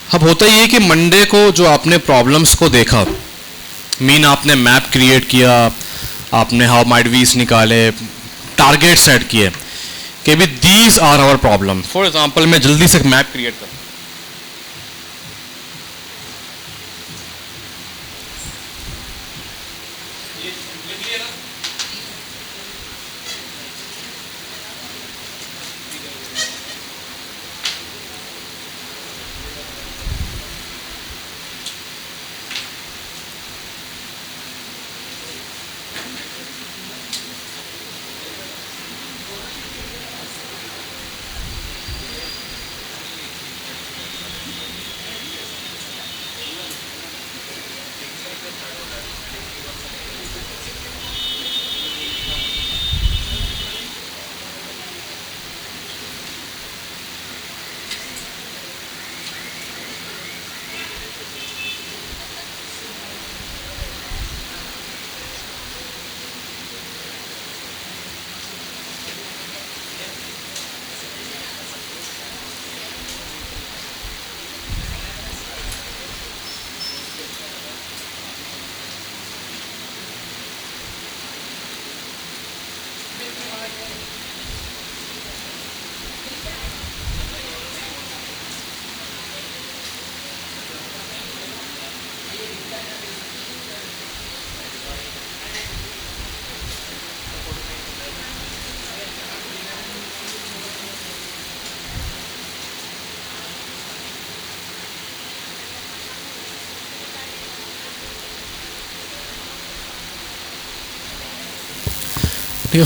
अब होता ये है कि मंडे को जो आपने प्रॉब्लम्स को देखा, मीन आपने मैप क्रिएट किया, आपने हाउ माइट वीज निकाले, टारगेट सेट किए कि भी these are our problem. For example मैं जल्दी से एक मैप क्रिएट करूँ,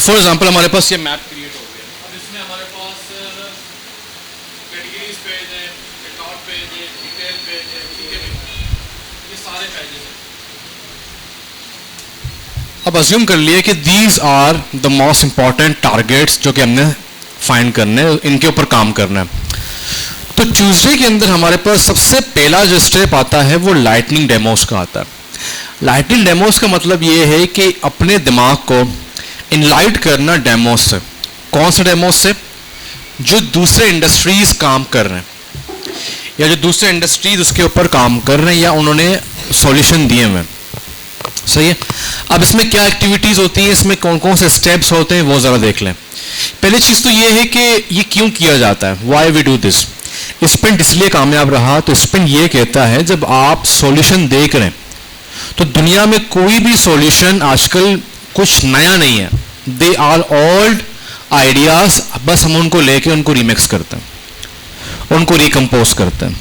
फॉर एग्जांपल हमारे पास ये मैप क्रिएट हो गया। अब इसमें हमारे पास कैटेगरीज पेज है, रिकॉर्ड पेज है, डिटेल पेज है, ठीक है, ये सारे पेजेस हैं। अब अज्यूम कर लिए कि these are the most important targets जो कि हमने फाइंड करने, इनके ऊपर काम करना है। तो ट्यूसडे के अंदर हमारे पास सबसे पहला जो स्टेप आता है वो लाइटनिंग डेमोस का आता है। लाइटनिंग डेमोस का मतलब ये है कि अपने दिमाग को इनलाइट करना डेमोस से। कौन से डेमोस से? जो दूसरे इंडस्ट्रीज काम कर रहे हैं या जो दूसरे इंडस्ट्रीज उसके ऊपर काम कर रहे हैं या उन्होंने सॉल्यूशन दिए हुए। सही है। अब इसमें क्या एक्टिविटीज होती हैं, इसमें कौन कौन से स्टेप्स होते हैं वो जरा देख लें। पहली चीज तो ये है कि ये क्यों किया जाता है, व्हाई वी डू दिस। स्पिंट इसलिए कामयाब रहा तो स्पिंट ये कहता है जब आप सॉल्यूशन देख रहे हैं तो दुनिया में कोई भी सॉल्यूशन आजकल कुछ नया नहीं है, दे आर ओल्ड आइडियाज, बस हम उनको लेके उनको रिमिक्स करते हैं, उनको रिकम्पोज करते हैं,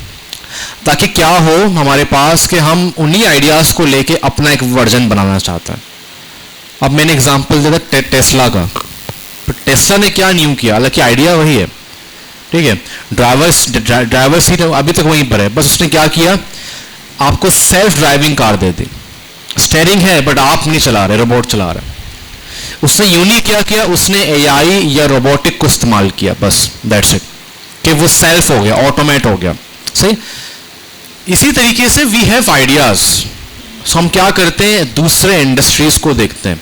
ताकि क्या हो हमारे पास कि हम उन्हीं आइडियाज को लेके अपना एक वर्जन बनाना चाहते हैं। अब मैंने एग्जांपल दिया टेस्ला का, तो टेस्ला ने क्या न्यू किया, हालांकि आइडिया वही है, ठीक है, ड्राइवर सीट अभी तक वहीं पर है, बस उसने क्या किया, आपको सेल्फ ड्राइविंग कार दे दी, स्टेयरिंग है बट आप नहीं चला रहे, रोबोट चला रहे। उसने यूनिक क्या किया, उसने एआई या रोबोटिक को इस्तेमाल किया, बस दैट्स इट, कि वो सेल्फ हो गया, ऑटोमेट हो गया। सही। इसी तरीके से वी हैव आइडियाज, हम क्या करते हैं, दूसरे इंडस्ट्रीज को देखते हैं।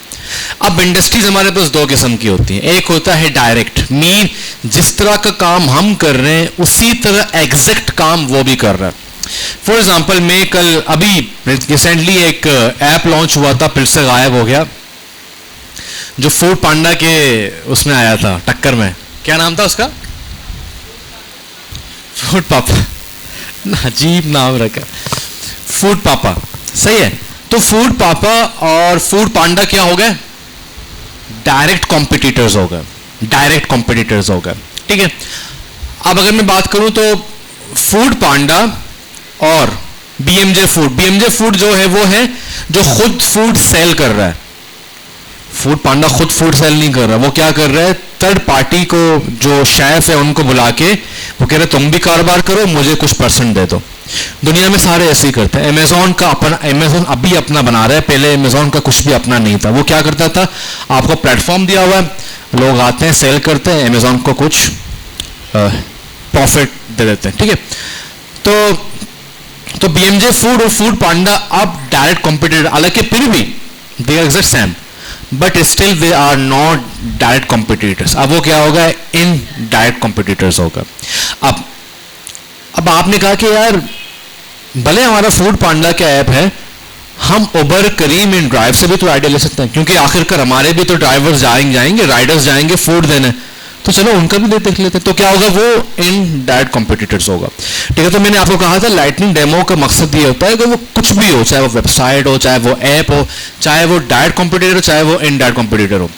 अब इंडस्ट्रीज हमारे पास दो किस्म की होती हैं, एक होता है डायरेक्ट, मीन जिस तरह का काम हम कर रहे हैं उसी तरह एग्जैक्ट काम वो भी कर रहा है। फॉर एग्जाम्पल मैं कल अभी रिसेंटली एक ऐप लॉन्च हुआ था, फिर से गायब हो गया, जो फूड पांडा के उसमें आया था टक्कर में, क्या नाम था उसका, फूड पापा, अजीब नाम रखा, फूड पापा। सही है। तो फूड पापा और फूड पांडा क्या हो गए, डायरेक्ट कॉम्पिटिटर्स हो गए, डायरेक्ट कॉम्पिटिटर्स हो गए, ठीक है। अब अगर मैं बात करूं तो फूड पांडा और बीएमजे फूड जो है वो है जो खुद फूड सेल कर रहा है। फूड पांडा खुद फूड सेल नहीं कर रहा, वो क्या कर रहा है, थर्ड पार्टी को जो शेफ है उनको बुला के वो कह रहे तुम भी कारोबार करो, मुझे कुछ परसेंट दे दो। दुनिया में सारे ऐसे ही करते हैं। अमेजोन का अपना, अमेजोन अभी अपना बना रहा है, पहले अमेजोन का कुछ भी अपना नहीं था। वो क्या करता था, आपको प्लेटफॉर्म दिया हुआ है, लोग आते हैं सेल करते हैं, अमेजोन को कुछ प्रॉफिट दे देते हैं, ठीक है। तो बीएमजे फूड और फूड पांडा अब डायरेक्ट कॉम्पिटिटर, हालांकि फिर भी they are exact same, but still they are not direct competitors. अब वो क्या होगा, इन डायरेक्ट कॉम्पिटिटर्स होगा। अब आपने कहा कि यार भले हमारा फूड पांडा का ऐप है, हम उबर, करीम, इन ड्राइव से भी तो आइडिया ले सकते हैं, क्योंकि आखिरकार हमारे भी तो ड्राइवर्स जाएंगे, राइडर्स जाएंगे फूड देने, तो चलो उनका भी देख लेते हैं। तो क्या होगा, वो इन डायरेक्ट कॉम्पिटिटर्स होगा। ठीक है, तो मैंने आपको कहा था लाइटनिंग डेमो का मकसद ये होता है कि वो कुछ भी हो, चाहे वो वेबसाइट हो, चाहे वो ऐप हो, चाहे वो डायरेक्ट कॉम्पिटिटर हो, चाहे वो इन डायरेक्ट कॉम्पिटिटर हो,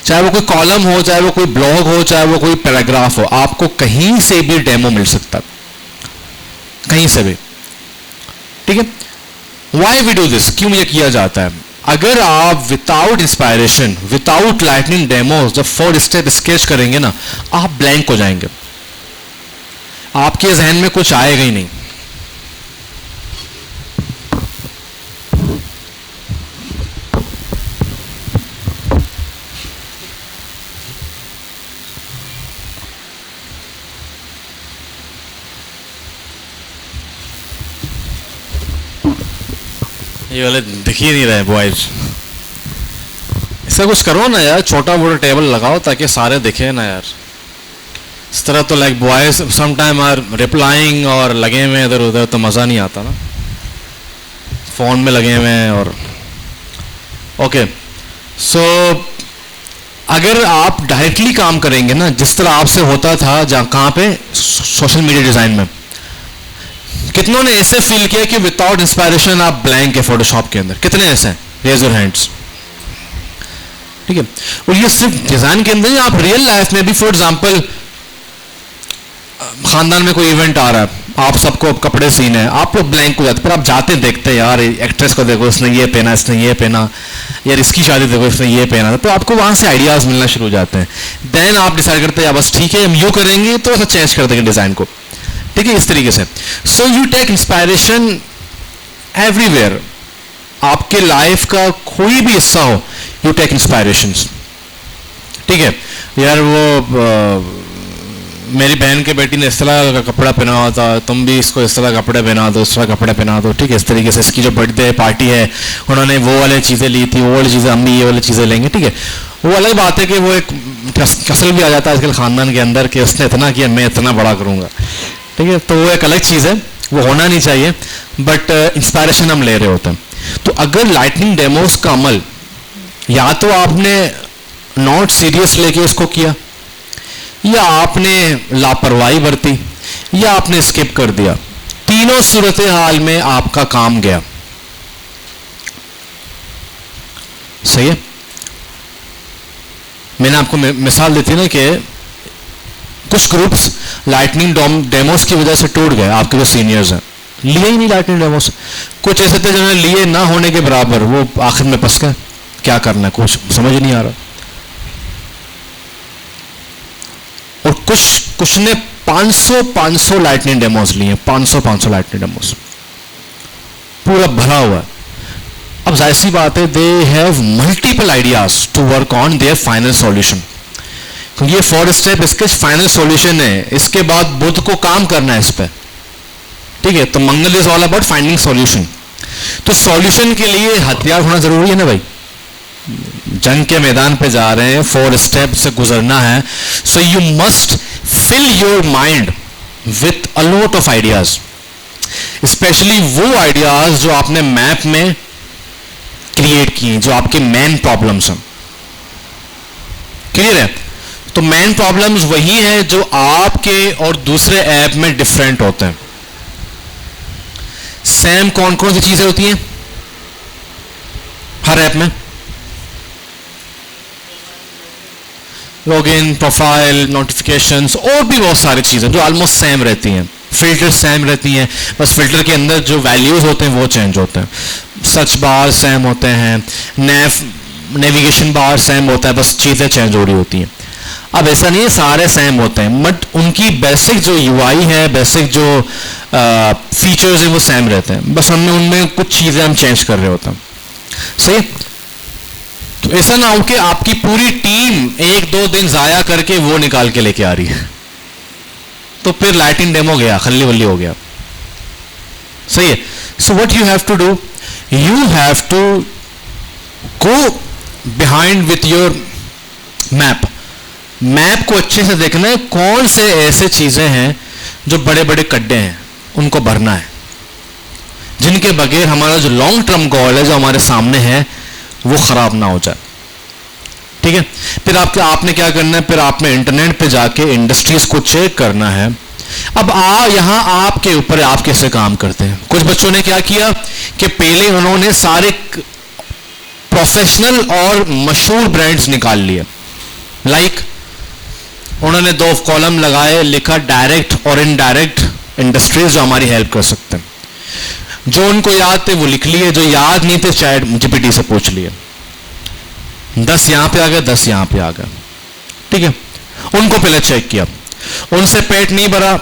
चाहे वो कोई कॉलम हो, चाहे वो कोई ब्लॉग हो, चाहे वो कोई पैराग्राफ हो, आपको कहीं से भी डेमो मिल सकता है, कहीं से भी। ठीक है, वाई वी डू दिस, क्यों ये किया जाता है? अगर आप without inspiration, without lightning demos जब 4 स्टेप स्केच करेंगे ना, आप ब्लैंक हो जाएंगे, आपके जहन में कुछ आएगा ही नहीं। ये वाले दिख ही नहीं रहे बॉयज, इसका कुछ करो ना यार, छोटा मोटा टेबल लगाओ ताकि सारे दिखे ना यार। इस तरह तो like boys sometime are replying और लगे हुए इधर उधर, तो मज़ा नहीं आता ना, फ़ोन में लगे हुए हैं। और ओके, सो अगर आप डायरेक्टली काम करेंगे ना, जिस तरह आपसे होता था जहाँ कहाँ पे सोशल मीडिया डिज़ाइन में, कितनों ने ऐसे फील किया कि विदाउट इंस्पायरेशन आप ब्लैंक है फोटोशॉप के अंदर? कितने ऐसे हैं? Raise your hands. ठीक है, और ये सिर्फ डिजाइन के अंदर ही, आप रियल लाइफ में भी, फॉर एग्जांपल खानदान में कोई इवेंट आ रहा है, आप सबको कपड़े सीने हैं, आप लोग ब्लैंक हो जाते, पर आप जाते देखते हैं यार एक्ट्रेस को देखो, इसने ये पहना, इसने ये पहना, यार इसकी शादी देखो, इसने ये पहना, तो आपको वहां से आइडियाज मिलना शुरू हो जाते हैं। देन आप डिसाइड करते हैं बस ठीक है हम यूँ करेंगे, तो ऐसा चेंज कर देंगे डिजाइन को। ठीक है, इस तरीके से। So you take inspiration everywhere, आपके लाइफ का कोई भी हिस्सा हो, यू टेक इंस्पायरेशन। ठीक है यार, वो मेरी बहन के बेटी ने इस तरह का कपड़ा पहना हुआ था, तुम भी इसको इस तरह कपड़े पहना दो, इस तरह कपड़े पहना दो। ठीक है, इस तरीके से इसकी जो बर्थडे पार्टी है उन्होंने वो वाली चीज़ें ली थी, वो वाली चीज़ें, हम भी ये वाली चीज़ें लेंगे। ठीक है, वो अलग बात है कि वो एक कसल भी आ जाता है आजकल खानदान के अंदर कि उसने इतना किया, मैं इतना बड़ा करूँगा। ठीक है, तो वो एक अलग चीज़ है, वो होना नहीं चाहिए, बट इंस्पायरेशन हम ले रहे होते हैं। तो अगर लाइटनिंग डेमोस का अमल या तो आपने नॉट सीरियस लेके उसको किया, या आपने लापरवाही बरती, या आपने स्किप कर दिया, तीनों सूरत हाल में आपका काम गया। सही है, मैंने आपको मिसाल दी थी ना कि कुछ ग्रुप्स लाइटनिंग डेमोस की वजह से टूट गए, आपके जो सीनियर्स हैं लिए ही नहीं लाइटनिंग डेमोस। कुछ ऐसे थे जिन्होंने लिए ना होने के बराबर, वो आखिर में फंस गए, क्या करना है कुछ समझ नहीं आ रहा। और कुछ ने 500 लाइटनिंग डेमोस लिए, 500 लाइटनिंग डेमोस पूरा भरा हुआ है। अब जाहिर सी बात है, they have multiple ideas to work on their final solution. ये 4 स्टेप इसके फाइनल सॉल्यूशन है, इसके बाद बुध को काम करना है इस पे। ठीक है, तो Mangal is all about finding solution. तो सॉल्यूशन के लिए हथियार होना जरूरी है ना भाई, जंग के मैदान पे जा रहे हैं, 4 स्टेप से गुजरना है। So you must fill your mind with a lot of ideas, especially वो आइडियाज जो आपने मैप में क्रिएट किए, जो आपके मेन प्रॉब्लम्स हैं। क्लियर है? तो मेन प्रॉब्लम्स वही हैं जो आपके और दूसरे ऐप में डिफरेंट होते हैं। सेम कौन कौन सी चीजें होती हैं हर ऐप में? लॉगिन, प्रोफाइल, नोटिफिकेशंस, और भी बहुत सारी चीजें जो ऑलमोस्ट सेम रहती हैं। फिल्टर सेम रहती हैं, बस फिल्टर के अंदर जो वैल्यूज होते हैं वो चेंज होते हैं। सर्च बार सेम होते हैं, नेविगेशन बार सेम होता है, बस चीजें चेंज हो रही होती हैं। अब ऐसा नहीं है सारे सेम होते हैं, बट उनकी बेसिक जो यूआई है, बेसिक जो फीचर्स हैं वो सेम रहते हैं, बस हमने उनमें कुछ चीजें हम चेंज कर रहे होते हैं। सही? तो ऐसा ना हो कि आपकी पूरी टीम 1-2 दिन जाया करके वो निकाल के लेके आ रही है, तो फिर लाइटिंग डेमो गया, खल्ली वल्ली हो गया। सही है? So what you have to do, you have to go behind with your map को अच्छे से देखना है, कौन से ऐसे चीजें हैं जो बड़े बड़े गड्ढे हैं, उनको भरना है। जिनके बगैर हमारा जो लॉन्ग टर्म गोल है जो हमारे सामने है वो खराब ना हो जाए। ठीक है, फिर आपने क्या करना है, फिर आपने इंटरनेट पे जाके इंडस्ट्रीज को चेक करना है। अब यहां आपके ऊपर आप कैसे काम करते हैं। कुछ बच्चों ने क्या किया कि पहले उन्होंने सारे प्रोफेशनल और मशहूर ब्रांड्स निकाल लिए, लाइक उन्होंने 2 कॉलम लगाए, लिखा डायरेक्ट और इनडायरेक्ट इंडस्ट्रीज जो हमारी हेल्प कर सकते हैं। जो उनको याद थे वो लिख लिए, जो याद नहीं थे चैट जीपीटी से पूछ लिए। 10 यहां पे आ गए, 10 यहां पे आ गए। ठीक है, उनको पहले चेक किया, उनसे पेट नहीं भरा,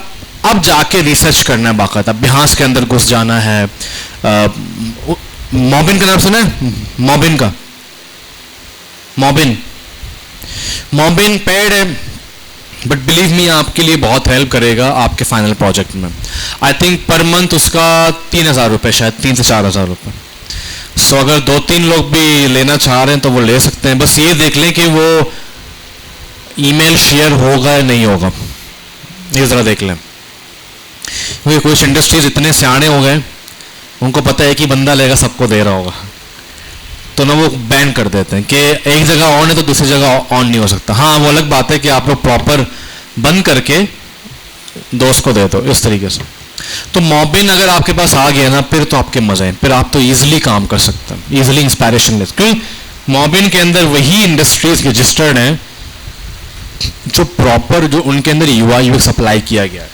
अब जाके रिसर्च करना है बाकायदा, अभ्यास के अंदर घुस जाना है। मॉबिन का नाम सुना है? मॉबिन पेड है, बट बिलीव मी आपके लिए बहुत हेल्प करेगा आपके फाइनल प्रोजेक्ट में। आई थिंक पर मंथ उसका 3,000 रुपये, शायद 3 से 4,000 रुपये। सो अगर 2-3 लोग भी लेना चाह रहे हैं तो वो ले सकते हैं। बस ये देख लें कि वो ईमेल शेयर होगा या नहीं होगा, ये जरा देख लें। क्योंकि कुछ इंडस्ट्रीज इतने सियाने हो गए, उनको पता है कि बंदा लेगा सबको दे रहा होगा, तो ना वो बैन कर देते हैं कि एक जगह ऑन है तो दूसरी जगह ऑन नहीं हो सकता। हाँ, वो अलग बात है कि आप लोग प्रॉपर बंद करके दोस्त को दे दो इस तरीके से। तो मॉबिन अगर आपके पास आ गया ना, फिर तो आपके मजे हैं, फिर आप तो इजीली काम कर सकते हैं, इजीली इंस्पायरेशन ले। क्योंकि मॉबिन के अंदर वही इंडस्ट्रीज रजिस्टर्ड हैं जो प्रॉपर, जो उनके अंदर UI सप्लाई किया गया है,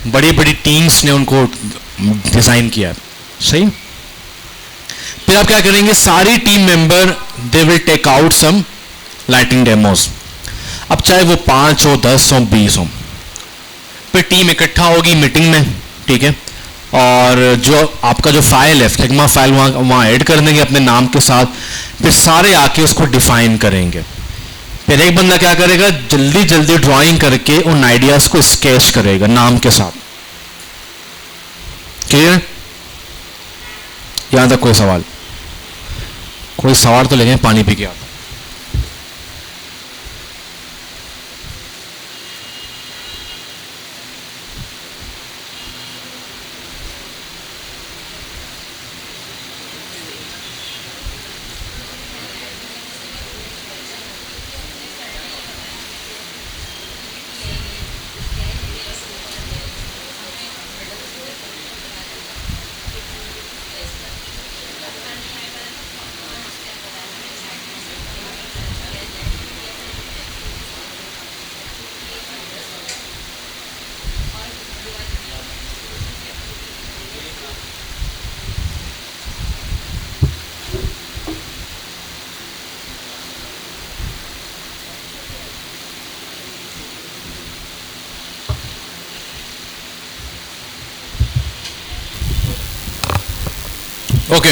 बड़ी बड़ी टीम्स ने उनको डिजाइन किया है। सही। फिर आप क्या करेंगे, सारी team member they will take out some lighting demos. अब चाहे वो 5 हो, 10 हो, 20 हो, फिर टीम इकट्ठा होगी मीटिंग में। ठीक है, और जो आपका जो फाइल है, फिग्मा फाइल, वहाँ ऐड कर देंगे अपने नाम के साथ। फिर सारे आके उसको डिफाइन करेंगे। फिर एक बंदा क्या करेगा, जल्दी जल्दी ड्राइंग करके उन आइडियाज को स्केच करेगा नाम के साथ। क्लियर? यहां तक कोई सवाल? कोई सवाल तो लेंगे, पानी पी के आता। ओके,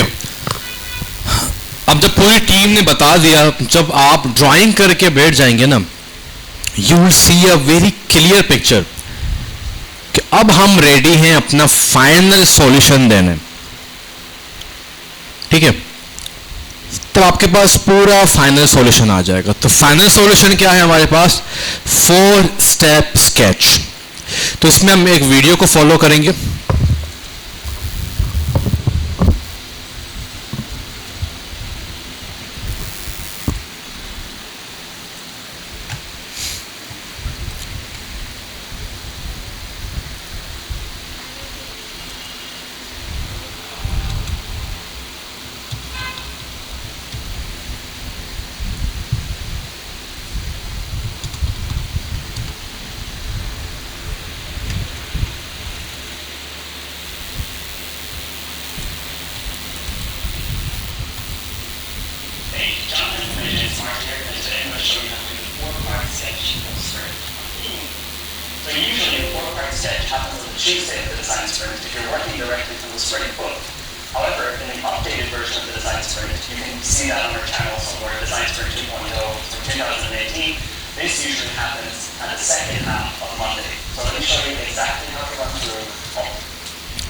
अब जब पूरी टीम ने बता दिया, जब आप ड्राइंग करके बैठ जाएंगे ना, you will see a very clear picture कि अब हम रेडी हैं अपना फाइनल सॉल्यूशन देने। ठीक है, तब आपके पास पूरा फाइनल सॉल्यूशन आ जाएगा। तो फाइनल सॉल्यूशन क्या है हमारे पास? 4 स्टेप स्केच। तो इसमें हम एक वीडियो को फॉलो करेंगे।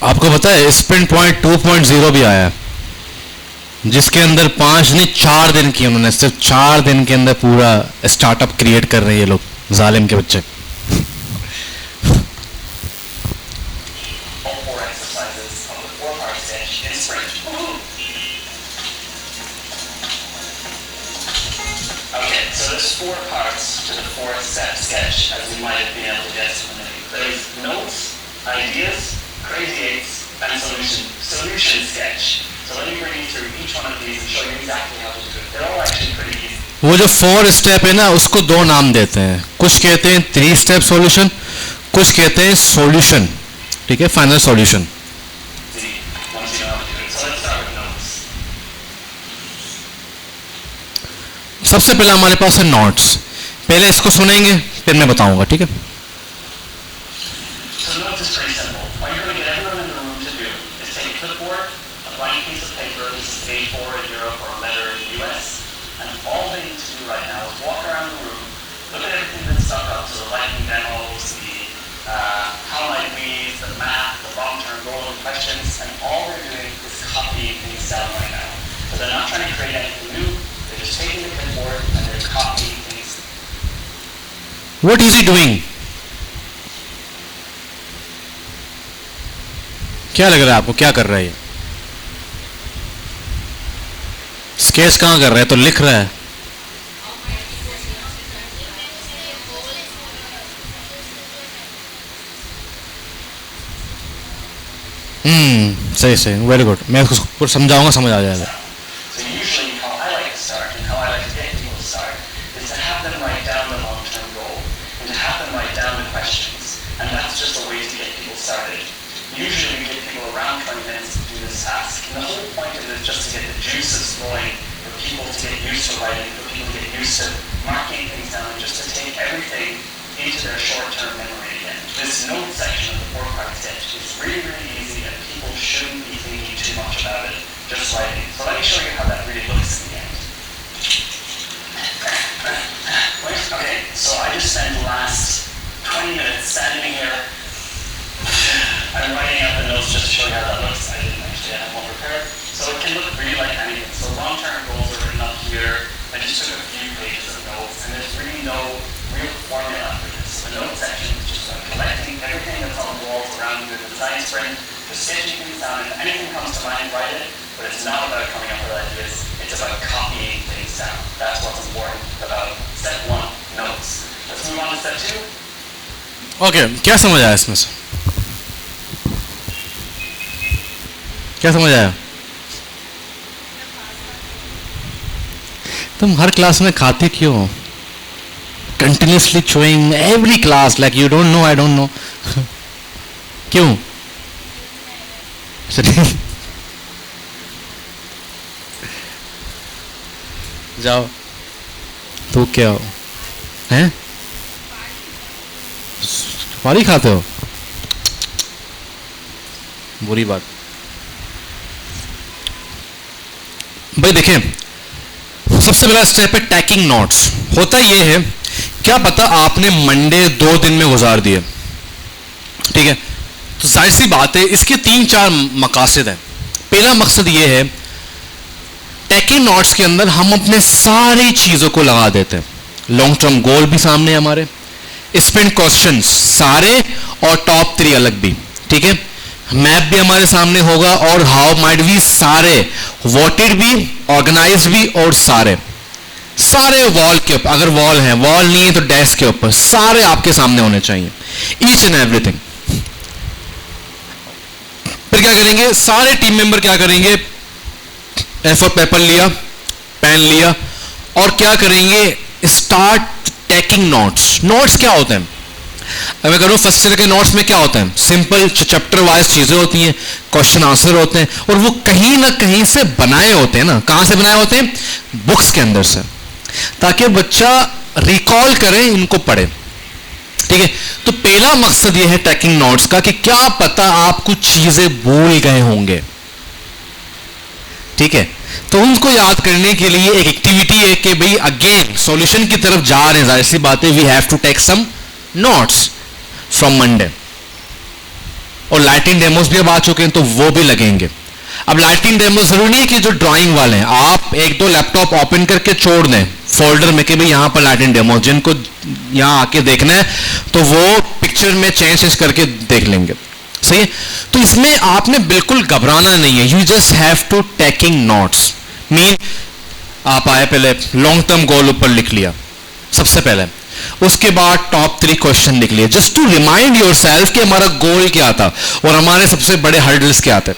आपको पता है स्प्रिंट पॉइंट 2.0 भी आया, जिसके अंदर 5 नहीं 4 दिन की, उन्होंने सिर्फ 4 दिन के अंदर पूरा स्टार्टअप क्रिएट कर रहे हैं ये लोग, जालिम के बच्चे। 4-part sketch in Sprint. Okay, so there's 4 parts to the 4th step sketch, as you might have been able to guess from the name. There's notes, ideas, crazy eights, and solution sketch. So let me bring you through each one of these and show you exactly how to do it. They're all actually pretty easy. वो जो 4 step है ना उसको 2 नाम देते हैं, कुछ कहते हैं 3 स्टेप सॉल्यूशन, कुछ कहते हैं सॉल्यूशन, ठीक है, फाइनल सॉल्यूशन। सबसे पहले हमारे पास है नोट्स, पहले इसको सुनेंगे फिर मैं बताऊंगा, ठीक है। And all they're doing is copying things down right now. So they're not trying to create anything new. They're just taking the clipboard and they're copying things. What is he doing? क्या लग रहा है आपको, क्या कर रहा है ये? स्केच कहाँ कर रहा है? तो लिख रहा है। सही सही, वेरी गुड, मैं उसको समझाऊंगा, समझ आ जाएगा। Into their short-term memory again. This note section of the 4-part sketch is really, really easy and people shouldn't be thinking too much about it, just writing. So let me show you how that really looks in the end. Okay, so I just spent the last 20 minutes standing here and writing out the notes just to show you how that looks. I didn't actually have one prepared. So it can look really like anything. So long-term goals are written up here. I just took a few pages of notes and there's really no real formula for this. The note section is just about collecting everything that's on the walls around you in the design sprint, just sketching things down, and if anything comes to mind, write it, but it's not about coming up with ideas, it's about copying things down. That's what's important about step 1, notes. Let's move on to step 2. Okay, क्या समझ आया इसमें से? क्या समझ आया? तुम हर class में खाते क्यों हो? Continuously chewing every class like you don't know, I don't know. क्यों? जाओ, तो क्या हो? हैं? सुपारी खाते हो? बुरी बात। भाई देखें, सबसे पहला स्टेप है टैकिंग नोट्स। होता ये है, क्या पता आपने मंडे 2 दिन में गुजार दिए, ठीक है, तो जाहिर सी बात है इसके 3-4 मकासद हैं। पहला मकसद ये है, टैकिंग नोट्स के अंदर हम अपने सारी चीज़ों को लगा देते हैं। लॉन्ग टर्म गोल भी सामने हमारे, स्प्रिंट क्वेश्चन सारे और टॉप 3 अलग भी, ठीक है, मैप भी हमारे सामने होगा और हाउ माइट भी सारे, वॉटेड भी, ऑर्गेनाइज भी और सारे वॉल के ऊपर, अगर वॉल है, वॉल नहीं है तो डेस्क के ऊपर, सारे आपके सामने होने चाहिए, ईच एंड एवरीथिंग। फिर क्या करेंगे, सारे टीम मेंबर क्या करेंगे, ए4 पेपर लिया, पेन लिया और क्या करेंगे, स्टार्ट टैकिंग नोट्स। नोट्स क्या होते हैं? अब मैं करूँ फर्स्ट ईयर के नोट्स में क्या होता है, सिंपल चैप्टर वाइज चीजें होती हैं, क्वेश्चन आंसर होते हैं और वो कहीं ना कहीं से बनाए होते हैं ना। कहां से बनाए होते हैं? बुक्स के अंदर से, ताकि बच्चा रिकॉल करे, इनको पढ़े, ठीक है। तो पहला मकसद ये है टैकिंग नोट्स का कि क्या पता आप कुछ चीजें भूल गए होंगे, ठीक है, तो उनको याद करने के लिए एक एक्टिविटी है कि भाई अगेन सॉल्यूशन की तरफ जा रहे हैं, जाहिर सी बात है we have to take some notes from Monday. और लाइटिंग डेमोस भी अब आ चुके हैं तो वो भी लगेंगे। अब लाइटिंग डेमो जरूरी नहीं है कि जो ड्राइंग वाले हैं, आप 1-2 लैपटॉप ओपन करके छोड़ दें फोल्डर में कि भाई यहां पर लाइटिंग डेमो, जिनको यहां आके देखना है तो वो पिक्चर में चेंज करके देख लेंगे। सही है? तो इसमें आपने बिल्कुल घबराना नहीं है, you just have to taking notes. Mean आप आए, पहले लॉन्ग टर्म गोल ऊपर लिख लिया सबसे पहले, उसके बाद टॉप 3 क्वेश्चन लिख लिए, just to remind yourself कि हमारा गोल क्या था और हमारे सबसे बड़े हर्डल्स क्या थे,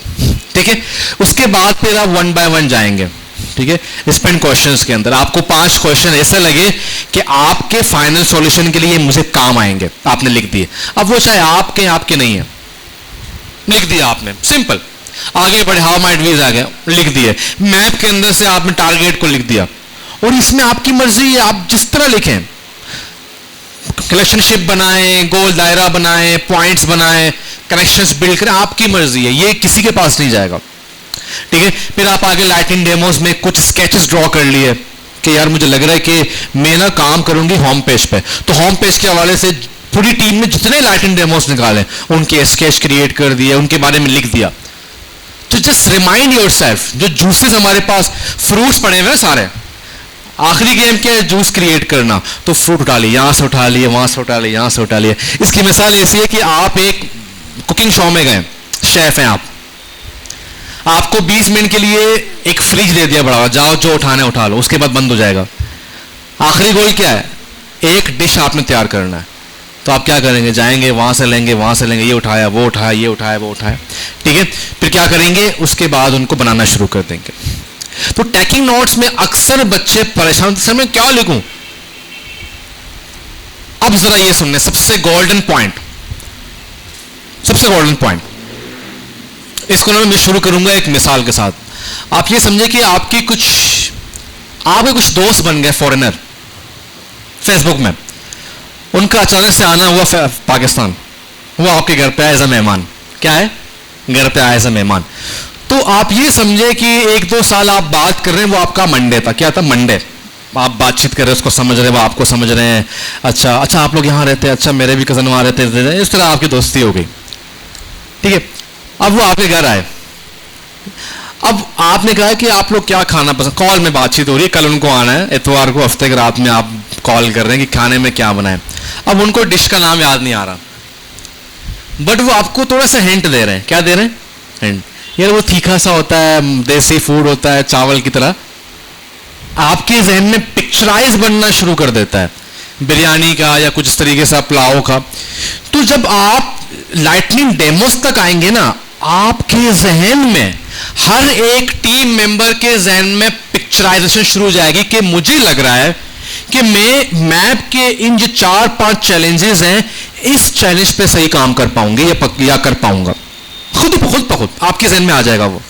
ठीक है? उसके बाद फिर आप 1 by 1 जाएंगे, ठीक है? स्पेंड क्वेश्चंस के अंदर आपको 5 क्वेश्चन ऐसे लगे कि आपके फाइनल सॉल्यूशन के लिए मुझे काम आएंगे, आपने लिख दिए। अब वो चाहे आपके नहीं है, लिख दिया आपने, सिंपल। आगे बढ़े, हाउ माइट वीज आ गया, लिख दिए। मैप के अंदर से आपने टारगेट को लिख दिया, और इसमें आपकी मर्जी है, आप जिस तरह लिखें, रिलेशनशिप बनाएं, गोल दायरा बनाएं, पॉइंट्स बनाएं, कनेक्शंस बिल्ड करें, आपकी मर्जी है, ये किसी के पास नहीं जाएगा, ठीक है? फिर आप आगे लाइटिंग डेमोस में कुछ स्केचेस ड्रॉ कर लिए कि यार मुझे लग रहा है कि मैं ना काम करूंगी होम पेज पे, तो होम पेज के हवाले से पूरी टीम में जितने लाइटिंग डेमोस निकाले उनके स्केच क्रिएट कर दिए, उनके बारे में लिख दिया। तो जस्ट रिमाइंड योरसेल्फ, जो जूसेस हमारे पास फ्रूट्स पड़े हुए हैं सारे, आखिरी गेम क्या है? जूस क्रिएट करना। तो फ्रूट उठा लिए, यहां से उठा लिए, वहां से उठा लिए, यहां से उठा लिए। इसकी मिसाल ऐसी है कि आप एक कुकिंग शो में गए, शेफ हैं आप, आपको 20 मिनट के लिए एक फ्रिज दे दिया बड़ा हुआ, जाओ जो उठाना है उठा लो, उसके बाद बंद हो जाएगा। आखिरी गोल क्या है? एक डिश आपने तैयार करना है। तो आप क्या करेंगे? जाएंगे, वहां से लेंगे, वहां से लेंगे, ये उठाया, वो उठाया, ये उठाया, वो उठाया, ठीक है? फिर क्या करेंगे? उसके बाद उनको बनाना शुरू कर देंगे। तो टेकिंग नोट्स में अक्सर बच्चे परेशान, सर मैं क्या लिखूं? अब जरा ये सुनने, सबसे गोल्डन पॉइंट, सबसे गोल्डन पॉइंट, इसको ना मैं शुरू करूंगा एक मिसाल के साथ। आप ये समझे कि आपके कुछ दोस्त बन गए फॉरेनर फेसबुक में, उनका अचानक से आना हुआ पाकिस्तान, वो आपके घर पे आए एज अ मेहमान। क्या है? घर पे आए एज अ मेहमान। तो आप ये समझे कि 1-2 साल आप बात कर रहे हैं, वो आपका मंडे था। क्या था? मंडे। आप बातचीत कर रहे हैं, उसको समझ रहे हैं, वो आपको समझ रहे हैं। अच्छा आप लोग यहाँ रहते हैं, अच्छा मेरे भी कजन वहाँ रहते हैं, इस तरह आपकी दोस्ती हो गई, ठीक है? अब वो आपके घर आए, अब आपने कहा कि आप लोग क्या खाना पसंद, कॉल में बातचीत हो रही है, कल उनको आना है इतवार को, हफ्ते की रात में आप कॉल कर रहे हैं कि खाने में क्या बनाएं। अब उनको डिश का नाम याद नहीं आ रहा, बट वो आपको थोड़ा सा हिंट दे रहे हैं। क्या दे रहे हैं? हिंट। यार वो तीखा सा होता है, देसी फूड होता है, चावल की तरह। आपके जहन में पिक्चराइज बनना शुरू कर देता है, बिरयानी का या कुछ इस तरीके से पुलाव का। तो जब आप लाइटनिंग डेमोस तक आएंगे ना, आपके जहन में, हर एक टीम मेंबर के जहन में पिक्चराइजेशन शुरू हो जाएगी कि मुझे लग रहा है कि मैं मैप के इन जो 4-5 चैलेंजेस हैं, इस चैलेंज पे सही काम कर पाऊंगी या कर पाऊंगा। खुद ब खुद आपके जहन में आ जाएगा वो।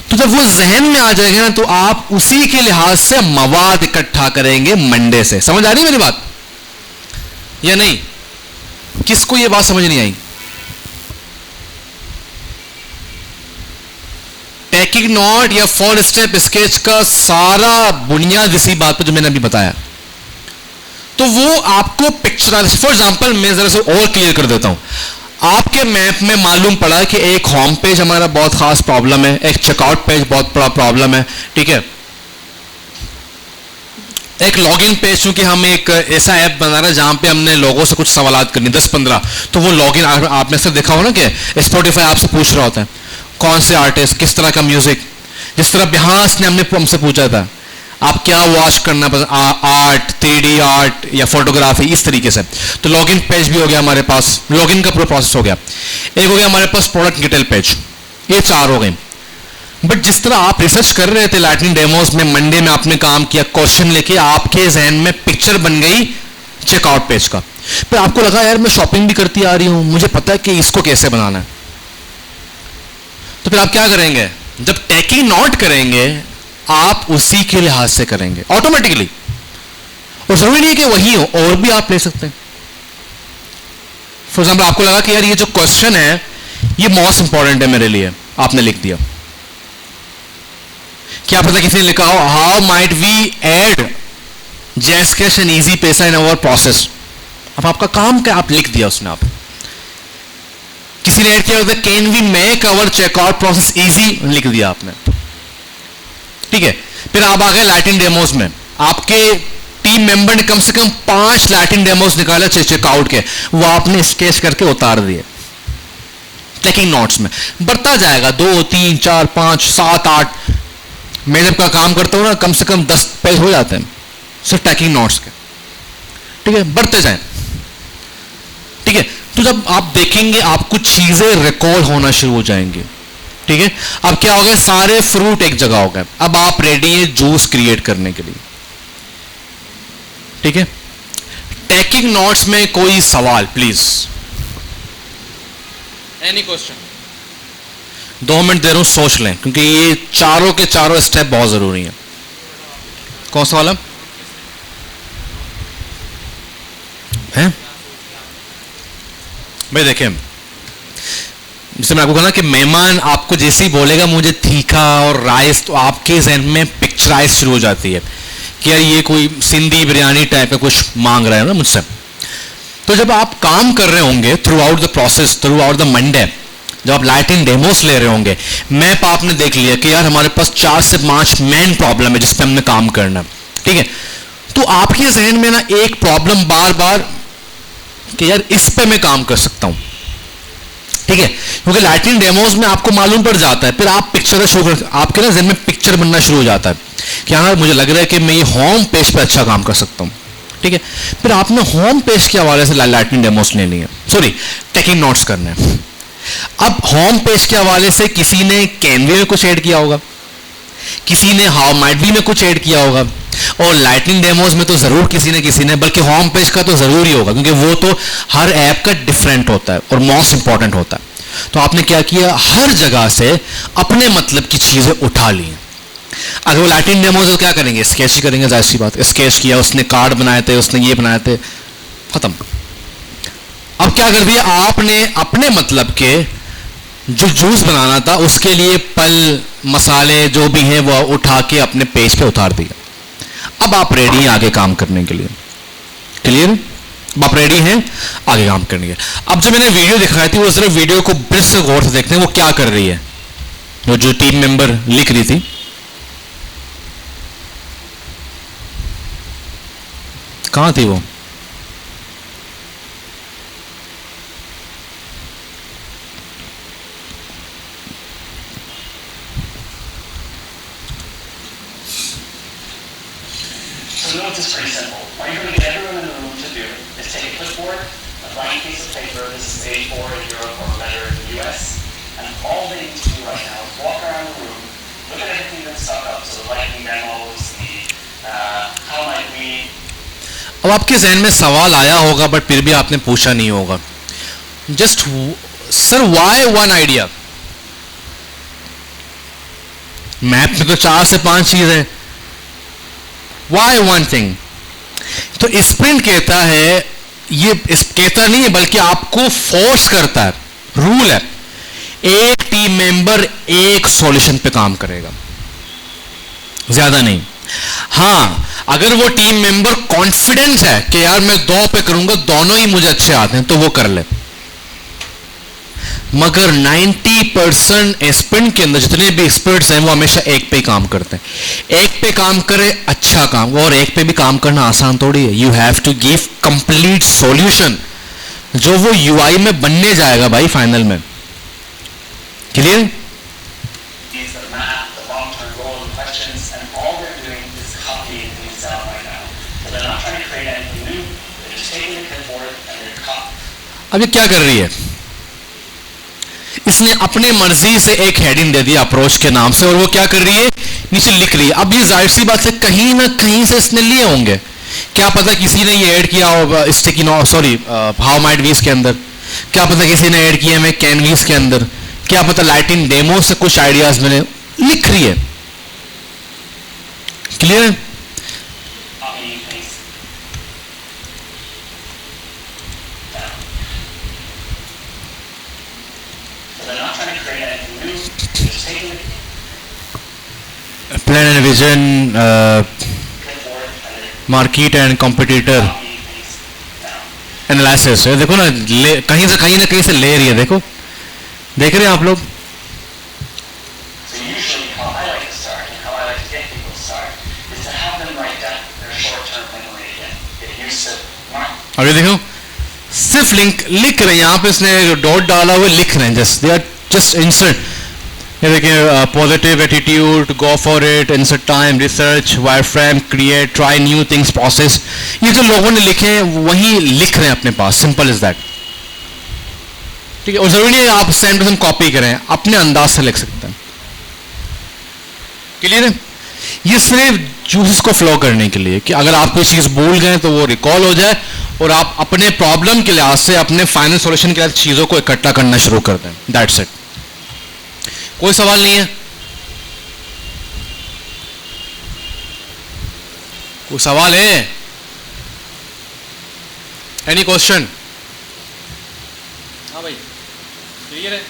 तो जब वो जहन में आ जाएगा ना, तो आप उसी के लिहाज से मवाद इकट्ठा करेंगे मंडे से। समझ आ रही मेरी बात या नहीं? किसको ये बात समझ नहीं आई? टेकिंग नोट या 4 स्टेप स्केच का सारा बुनियाद इसी बात पर जो मैंने अभी बताया। तो वो आपको पिक्चराइज, फॉर एग्जांपल मैं जरा से और क्लियर कर देता हूं। आपके मैप में मालूम पड़ा कि एक होम पेज हमारा बहुत खास प्रॉब्लम है, एक चेकआउट पेज बहुत बड़ा प्रॉब्लम है, ठीक है? एक लॉगिन पेज, क्योंकि हम एक ऐसा ऐप बना रहे हैं जहां पे हमने लोगों से कुछ सवालात करनी 10-15, तो वो लॉगिन आपने से देखा हो ना कि स्पॉटिफाई आपसे पूछ रहा होता है कौन से आर्टिस्ट, किस तरह का म्यूजिक, जिस तरह बिहास ने हमसे पूछा था आप क्या वॉच करना पसंद, आर्ट, 3D आर्ट या फोटोग्राफी, इस तरीके से। तो लॉगिन पेज भी हो गया हमारे पास, लॉगिन का पूरा प्रोसेस हो गया। एक हो गया हमारे पास प्रोडक्ट डिटेल पेज, ये 4 हो गए। बट जिस तरह आप रिसर्च कर रहे थे लाइटनिंग डेमोस में, मंडे में आपने काम किया, क्वेश्चन लेके आपके जहन में पिक्चर बन गई चेकआउट पेज का। फिर आपको लगा यार मैं शॉपिंग भी करती आ रही हूं, मुझे पता है कि इसको कैसे बनाना है। तो फिर आप क्या करेंगे? जब टेकिंग नोट करेंगे, आप उसी के लिहाज से करेंगे ऑटोमेटिकली। और जरूरी नहीं है कि वही हो, और भी आप ले सकते हैं। फॉर एग्जाम्पल आपको लगा कि यार ये जो क्वेश्चन है ये मोस्ट इंपॉर्टेंट है मेरे लिए, आपने लिख दिया। क्या पता किसी ने लिखा हो how might we add JazzCash and Easypaisa in our process. अब आपका काम क्या, आप लिख दिया उसने। आप किसी ने ऐड किया होता can we make our checkout process easy, लिख दिया आपने, ठीक है? फिर आप आ गए लाइटिंग डेमोस में। आपके टीम मेंबर ने कम से कम 5 लाइटिंग डेमोस निकाले चेकआउट के, वो आपने स्केच करके उतार दिए। टैकिंग नोट्स में बढ़ता जाएगा, 2 3 4 5 7 8। मैं जब का काम करता हूँ ना, कम से कम 10 पेज हो जाते हैं सिर्फ टैकिंग नोट्स के, ठीक है, बढ़ते जाएं, ठीक है। तो जब आप देखेंगे आपको चीजें रिकॉल होना शुरू हो जाएंगी, ठीक है। अब क्या हो गया, सारे फ्रूट एक जगह हो गए, अब आप रेडी हैं जूस क्रिएट करने के लिए, ठीक है। टैकिंग नोट्स में कोई सवाल प्लीज, एनी क्वेश्चन? 2 मिनट दे रहा हूं, सोच लें, क्योंकि ये चारों के चारों स्टेप बहुत जरूरी है। कौन सा वाला है भाई? देखें, जैसे मैं आपको कहा ना कि मेहमान आपको जैसे ही बोलेगा मुझे तीखा और राइस, तो आपके जहन में पिक्चराइज शुरू हो जाती है कि यार ये कोई सिंधी बिरयानी टाइप का कुछ मांग रहा है ना मुझसे। तो जब आप काम कर रहे होंगे through out the process, through out the Monday, जब आप लाइटिंग डेमोस ले रहे होंगे, मैप आपने देख लिया कि यार हमारे पास 4 से 5 मेन प्रॉब्लम है जिस पे हमने काम करना है, ठीक है। तो आपके जहन में ना एक प्रॉब्लम बार बार कि यार इस पे मैं काम कर सकता हूं, ठीक है, क्योंकि लाइटिंग डेमोस में आपको मालूम पड़ जाता है, फिर आप पिक्चर शुरू कर, आपके ना जहन में पिक्चर बनना शुरू हो जाता है कि हाँ मुझे लग रहा है कि मैं ये होम पेज पे अच्छा काम कर सकता हूं, ठीक है। फिर आपने होम पेज के हवाले से लाइटिंग डेमोस लेनी है, सॉरी टैकिंग नोट्स करने हैं। अब होम पेज के हवाले से किसी ने कैनवे में कुछ ऐड किया होगा, किसी ने हाउ माइट बी में कुछ ऐड किया होगा, और लाइटिंग डेमोज में तो जरूर किसी ने, बल्कि होम पेज का तो जरूर ही होगा, क्योंकि वो तो हर ऐप का डिफरेंट होता है और मोस्ट इंपॉर्टेंट होता है। तो आपने क्या किया, हर जगह से अपने मतलब की चीजें उठा ली। अगर वो लाइटिंग डेमोज तो क्या करेंगे, स्केच ही करेंगे, जाहिर सी बात, स्केच किया, उसने कार्ड बनाए थे, उसने ये बनाए थे, खत्म। अब क्या कर दिया आपने, अपने मतलब के जो जूस बनाना था उसके लिए पल मसाले जो भी हैं वो उठा के अपने पेज पे उतार दिया। अब आप रेडी हैं आगे काम करने के लिए, क्लियर? अब आप रेडी हैं आगे काम करने के लिए। अब जो मैंने वीडियो दिखाई थी वो सिर्फ वीडियो को ब्रिज से गौर से देखते हैं वो क्या कर रही है, वो जो टीम मेंबर लिख रही थी, कहां थी वो? So the notes is pretty simple. What you're going to get everyone in the room to do is take a clipboard, a blank piece of paper, this is page 4 in Europe or better in the US, and all they need to do right now is walk around the room, look at everything that's stuck up, so the lighting demos, the how might we. अब आपके जहन में सवाल आया होगा but फिर भी आपने पूछा नहीं होगा, just sir why one idea? Map में तो 4 से 5 चीज है, Why one thing? तो स्प्रिंट कहता है, ये कहता नहीं है बल्कि आपको फोर्स करता है, रूल है, एक टीम मेंबर एक सॉल्यूशन पे काम करेगा, ज्यादा नहीं। हाँ, अगर वो टीम मेंबर कॉन्फिडेंट है कि यार मैं 2 पे करूंगा, दोनों ही मुझे अच्छे आते हैं, तो वो कर ले। मगर 90% स्प्रिंट के अंदर जितने भी एक्सपर्ट्स हैं वो हमेशा एक पे ही काम करते हैं। एक पे काम करे अच्छा काम, और एक पे भी काम करना आसान थोड़ी है। You have to give complete solution जो वो यूआई में बनने जाएगा भाई फाइनल में, क्लियर? अब ये क्या कर रही है, इसने अपने मर्जी से एक हेडिंग दे दिया अप्रोच के नाम से, और वो क्या कर रही है, नीचे लिख रही है। अब ये जाहिर सी बात है कहीं ना कहीं से इसने लिए होंगे, क्या पता किसी ने ये ऐड किया हो sticky no sorry how might we's के अंदर, क्या पता किसी ने ऐड किया है कैनवीस के अंदर, क्या पता लाइटिंग डेमो से कुछ आइडियाज मैंने लिख रही है, क्लियर है? Plan and vision, market and competitor analysis। देखो ना, कहीं ना कहीं से ले रही है, देखो, देख रहे हैं आप लोग? अब ये देखो, सिर्फ लिख रहे हैं, यहाँ पे इसने डॉट डाला हुआ लिख रहे हैं, just they are just insert. ये देखिए, positive attitude, go for it, insert time, research, wireframe, create, try new things, process. ये जो लोगों ने लिखे हैं वही लिख रहे हैं अपने पास, सिंपल इज दैट। ठीक है, और जरूरी नहीं है आप सेम टू सेम कॉपी करें, अपने अंदाज से लिख सकते हैं। क्लियर है? ये सिर्फ जूसेस को फ्लो करने के लिए कि अगर आप कोई चीज भूल गए तो वो रिकॉल हो जाए और आप अपने प्रॉब्लम के लिहाज से, अपने फाइनल सॉल्यूशन के लिहाज चीजों को इकट्ठा करना शुरू कर दें। That's it. कोई सवाल नहीं है? कोई सवाल है? Any question? हाँ भाई, क्लियर है?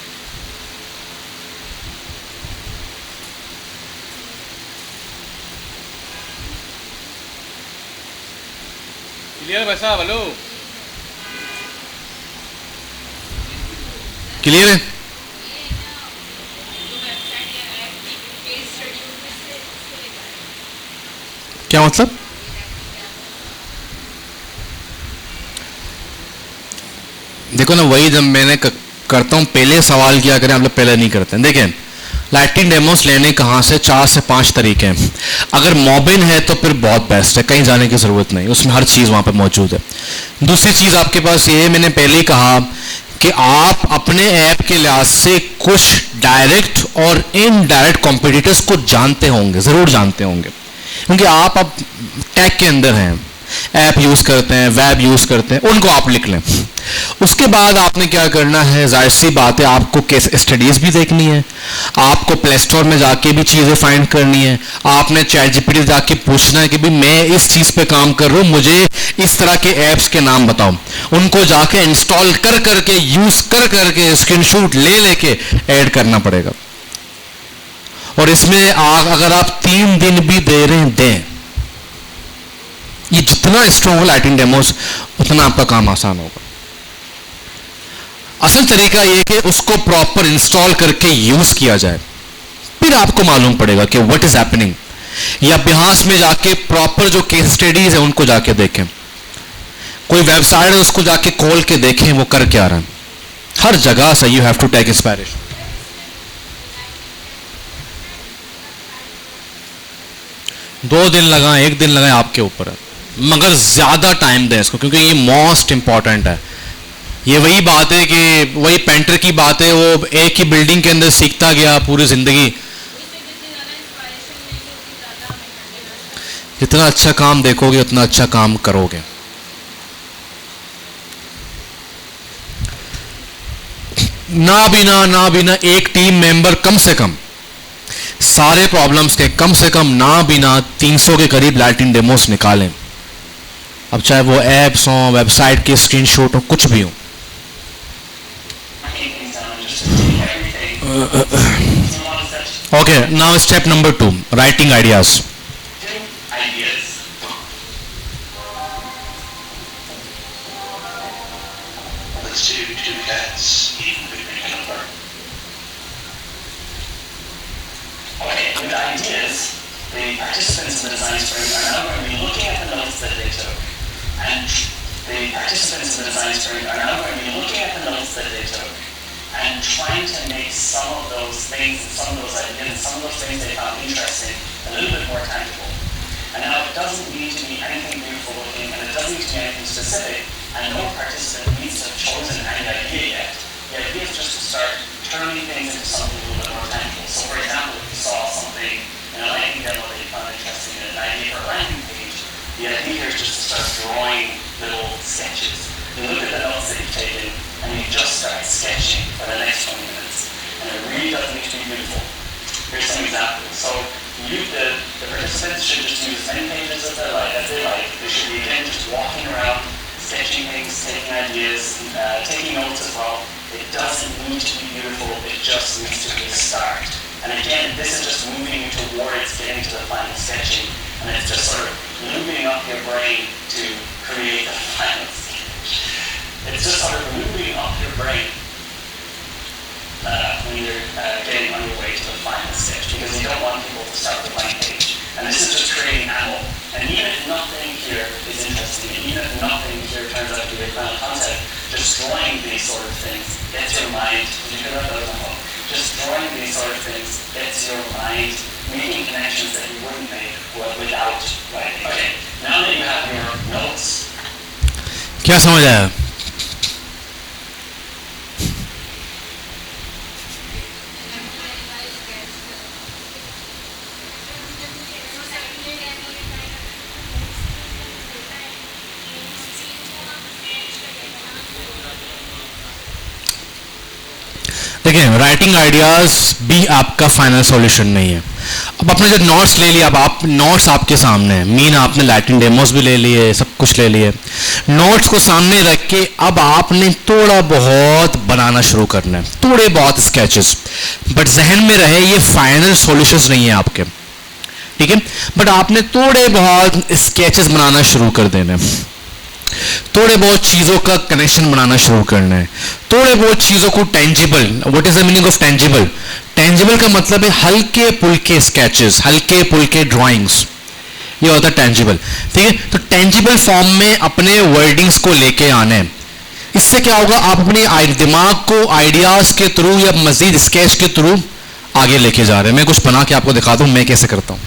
क्लियर भाई साहब? हेलो, क्लियर है? क्या मतलब? देखो ना, वही जब मैंने करता हूं, पहले सवाल किया करें, आप लोग पहले नहीं करते हैं। देखें, लाइटिंग डेमोस लेने कहाँ से, 4 से 5 तरीके हैं। अगर मोबिन है तो फिर बहुत बेस्ट है, कहीं जाने की जरूरत नहीं, उसमें हर चीज वहां पर मौजूद है। दूसरी चीज आपके पास ये है, मैंने पहले ही कहा कि आप अपने ऐप के लिहाज से कुछ डायरेक्ट और इनडायरेक्ट कॉम्पिटिटर्स को जानते होंगे, जरूर जानते होंगे, क्योंकि आप अब टेक के अंदर हैं, ऐप यूज करते हैं, वेब यूज करते हैं, उनको आप लिख लें। उसके बाद आपने क्या करना है, जाहिर सी बात है, आपको केस स्टडीज भी देखनी है, आपको प्ले स्टोर में जाके भी चीजें फाइंड करनी है, आपने चैट जीपीटी जाके पूछना है कि भाई मैं इस चीज पे काम कर रहा हूं, मुझे इस तरह के ऐप्स के नाम बताओ। उनको जाके इंस्टॉल कर करके, यूज कर करके, स्क्रीनशॉट ले लेके ऐड करना पड़ेगा। और इसमें अगर आप 3 दिन भी दे रहे हैं, दें। ये जितना स्ट्रॉन्ग हो लाइटिंग डेमोस, उतना आपका काम आसान होगा। असल तरीका ये कि उसको प्रॉपर इंस्टॉल करके यूज किया जाए, फिर आपको मालूम पड़ेगा कि व्हाट इज हैपनिंग। या अभ्यास में जाके प्रॉपर जो केस स्टडीज है उनको जाके देखें, कोई वेबसाइट है उसको जाके खोल के देखें वो कर क्या रहा है। हर जगह से you have to take inspiration. दो दिन लगाएं, 1 दिन लगाएं, आपके ऊपर है, मगर ज्यादा टाइम दें इसको, क्योंकि ये मोस्ट इंपॉर्टेंट है। ये वही बात है कि वही पेंटर की बात है, वो एक ही बिल्डिंग के अंदर सीखता गया पूरी जिंदगी। जितना अच्छा काम देखोगे उतना अच्छा काम करोगे। ना बिना एक टीम मेंबर कम से कम सारे प्रॉब्लम्स के कम से कम ना बिना 300 के करीब लाइटिंग डेमोस निकालें। अब चाहे वो ऐप्स हो, वेबसाइट के स्क्रीनशॉट हो, कुछ भी हो। Okay, now step number 2, writing ideas. Let's do 2 cats. Okay, with ideas, the participants in the design sprint are now going to be looking at the notes that they took. And the participants in the design sprint are now going to be looking at the notes that they took and trying to make some of those things, some of those ideas, some of those things they found interesting a little bit more tangible. And now it doesn't need to be anything beautiful looking, and it doesn't need to be anything specific, and no participant needs to have chosen any idea yet. The idea is just to start turning things into something a little bit more tangible. So for example, if you saw something in a lighting demo that you found interesting, an idea for a landing page, the idea here is just to start drawing little sketches. You look at the notes that you've taken, and you just start sketching for the next 20 minutes. And it really doesn't need to be beautiful. Here's some examples. So the participants should just use as many pages as they like. They should be, again, just walking around, sketching things, taking ideas, taking notes as well. It doesn't need to be beautiful. It just needs to be a start. And again, this is just moving you towards getting to the final sketching. And it's just sort of lubing up your brain to create the final sketch. It's just sort of moving up your brain when you're getting on your way to the final sketch, because you don't want people to start the blank page. And this is just creating animal. And even if nothing here is interesting, and even if nothing here turns out to be a final concept, just drawing these sort of things gets your mind, did you hear that? That was my phone. Just drawing these sort of things gets your mind making connections that you wouldn't make without writing. Okay, now that you have your notes. क्या समझ आया? देखिए, writing ideas भी आपका final solution नहीं है। अब आपने जो नोट्स ले लिया, अब आप नोट्स आपके सामने है, मीन आपने लैटिन डेमोस भी ले लिए, सब कुछ ले लिए, नोट्स को सामने रख के अब आपने थोड़ा बहुत बनाना शुरू करना है, थोड़े बहुत स्केचेस, बट जहन में रहे ये फाइनल सॉल्यूशंस नहीं है आपके, ठीक है? बट आपने थोड़े बहुत स्केचेस बनाना शुरू कर देना है, थोड़े बहुत चीजों का कनेक्शन बनाना शुरू करना है, थोड़े बहुत चीजों को tangible, what is the meaning of tangible? Tangible का मतलब है हल्के पुल्के स्केचेस, हल्के पुल्के ड्राइंग्स, ये होता है टेंजिबल, ठीक है? तो टेंजिबल फॉर्म में अपने वर्डिंग्स को लेके आना है। इससे क्या होगा, आप अपने दिमाग को आइडियाज के थ्रू या मजीद स्केच के थ्रू आगे लेके जा रहे हैं। मैं कुछ बना के आपको दिखाता हूं मैं कैसे करता हूं।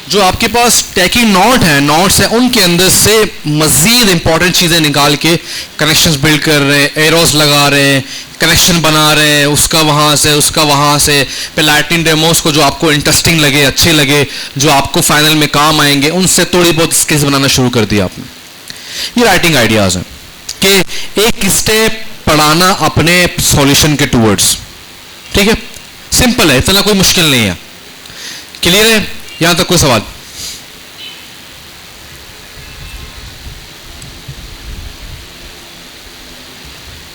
जो आपके पास टैकी नोट है, नोट्स है, उनके अंदर से मजीद इंपॉर्टेंट चीजें निकाल के कनेक्शंस बिल्ड कर रहे हैं, एरोस लगा रहे हैं, कनेक्शन बना रहे हैं, उसका वहां से उसका वहां से, फिर लैटिन डेमोस को जो आपको इंटरेस्टिंग लगे, अच्छे लगे, जो आपको फाइनल में काम आएंगे, उनसे थोड़ी बहुत स्किल्स बनाना शुरू कर दिया आपने। ये राइटिंग आइडियाज हैं कि एक स्टेप पढ़ाना अपने सॉल्यूशन के टूवर्ड्स, ठीक है? सिंपल है, इतना कोई मुश्किल नहीं है। क्लियर है यहां तक? कोई सवाल?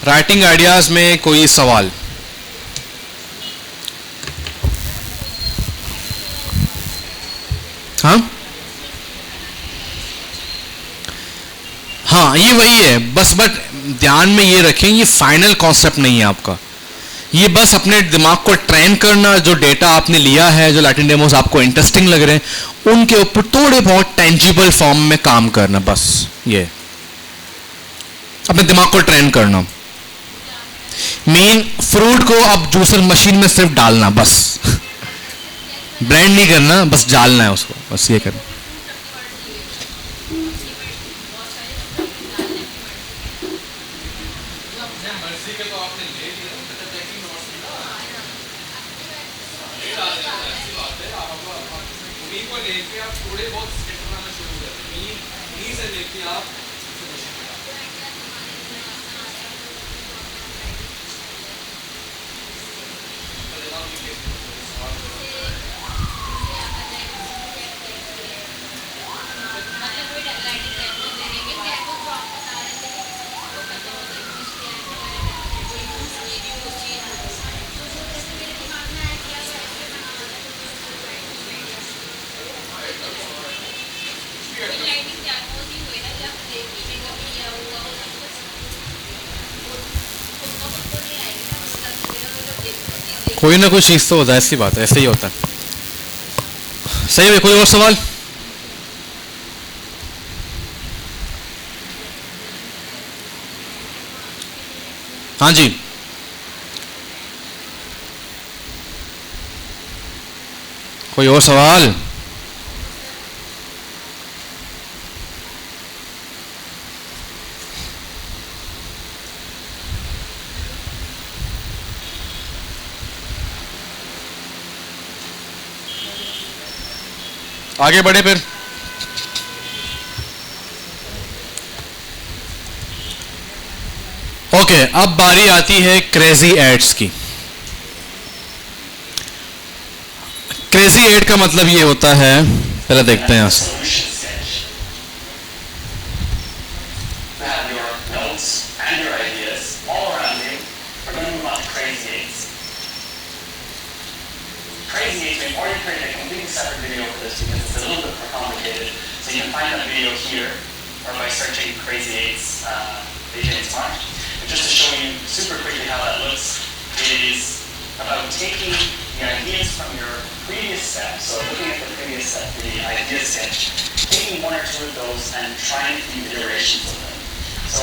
राइटिंग आइडियाज में कोई सवाल? हाँ, ये वही है बस, बट ध्यान में ये रखें ये फाइनल कॉन्सेप्ट नहीं है आपका, ये बस अपने दिमाग को ट्रेन करना, जो डेटा आपने लिया है, जो लैटिन डेमोस आपको इंटरेस्टिंग लग रहे हैं, उनके ऊपर थोड़े बहुत टेंजिबल फॉर्म में काम करना, बस ये अपने दिमाग को ट्रेन करना। मेन फ्रूट को अब जूसर मशीन में सिर्फ डालना, बस ब्लेंड नहीं करना, बस डालना है उसको, बस ये करना। कोई ना कोई चीज तो होता है, ऐसी बात है, ऐसे ही होता है। सही है, कोई और सवाल? हाँ जी, कोई और सवाल? आगे बढ़े फिर। ओके, अब बारी आती है क्रेजी एड्स की। क्रेजी एड का मतलब ये होता है, पहले देखते हैं यहां से। Solution sketch. You have your notes and your ideas all around you. We're going to move on to crazy eights. Crazy eights, before you create a completely separate video for this because it's a little bit more complicated. So you can find that video here or by searching crazy eights, DJ Smart. But just to show you super quickly how that looks, it is about taking the ideas from your previous step, so looking at the previous step, the idea sketch, taking one or two of those and trying a few iterations of them. So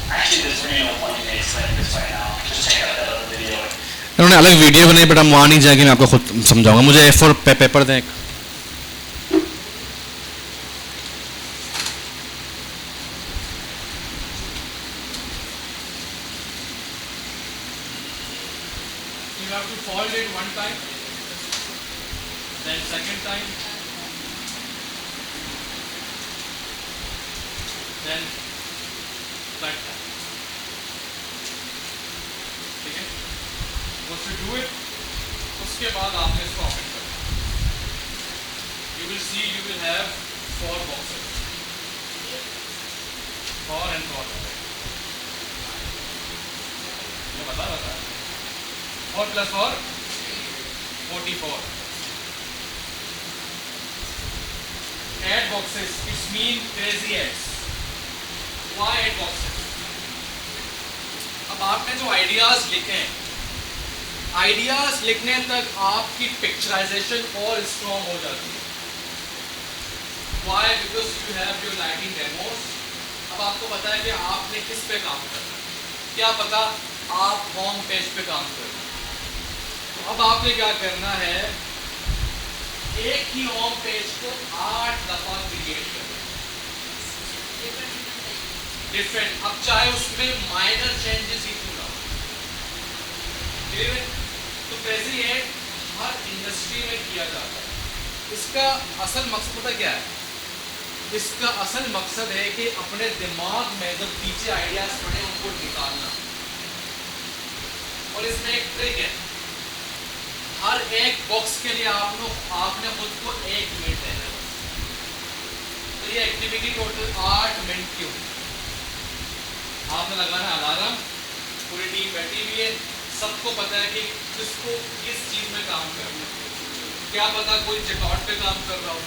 actually there's really no point in me explaining this right now. Just check out that other video. इन्होंने अलग video बनाई, but हम वहाँ नहीं जाएंगे, मैं आपको खुद समझाऊंगा। मुझे A4 पेपर दें। You have to fold it one time, then second time, then third time. ठीक है? Once you do it, उसके बाद आपने इसको open करना। You will see you will have 4 boxes. 4 and 4. ये बता 4 plus 4, 44. Add boxes, it means crazy ads. Why add boxes? अब आपने जो आइडियाज लिखे हैं, आइडियाज लिखने तक आपकी पिक्चराइजेशन और स्ट्रॉन्ग हो जाती है। Why? Because you have your lighting demos. अब आपको पता है कि आपने किस पे काम करना है। क्या पता आप होम पेज पे काम कर रहे हैं। तो अब आपने क्या करना है, एक ही होम पेज को 8 दफा क्रिएट करना, डिफरेंट। अब चाहे उसमें माइनर चेंजेस ही क्यों ना हो, क्लियर है? तो क्रेजी एड हर इंडस्ट्री में किया जाता है। इसका असल मकसद पता क्या है? इसका असल मकसद है कि अपने दिमाग में जो पीछे आइडियाज पड़े उनको निकालना। और इसमें एक ट्रिक है, हर एक बॉक्स के लिए आपने खुद को 1 मिनट देना है। तो ये एक्टिविटी टोटल 8 मिनट की होगी। आपने लगाना अलार्म, पूरी टीम बैठी हुई है, सबको पता है कि किसको किस चीज में काम करना है। क्या पता कोई चेकआउट पे काम कर रहा हो,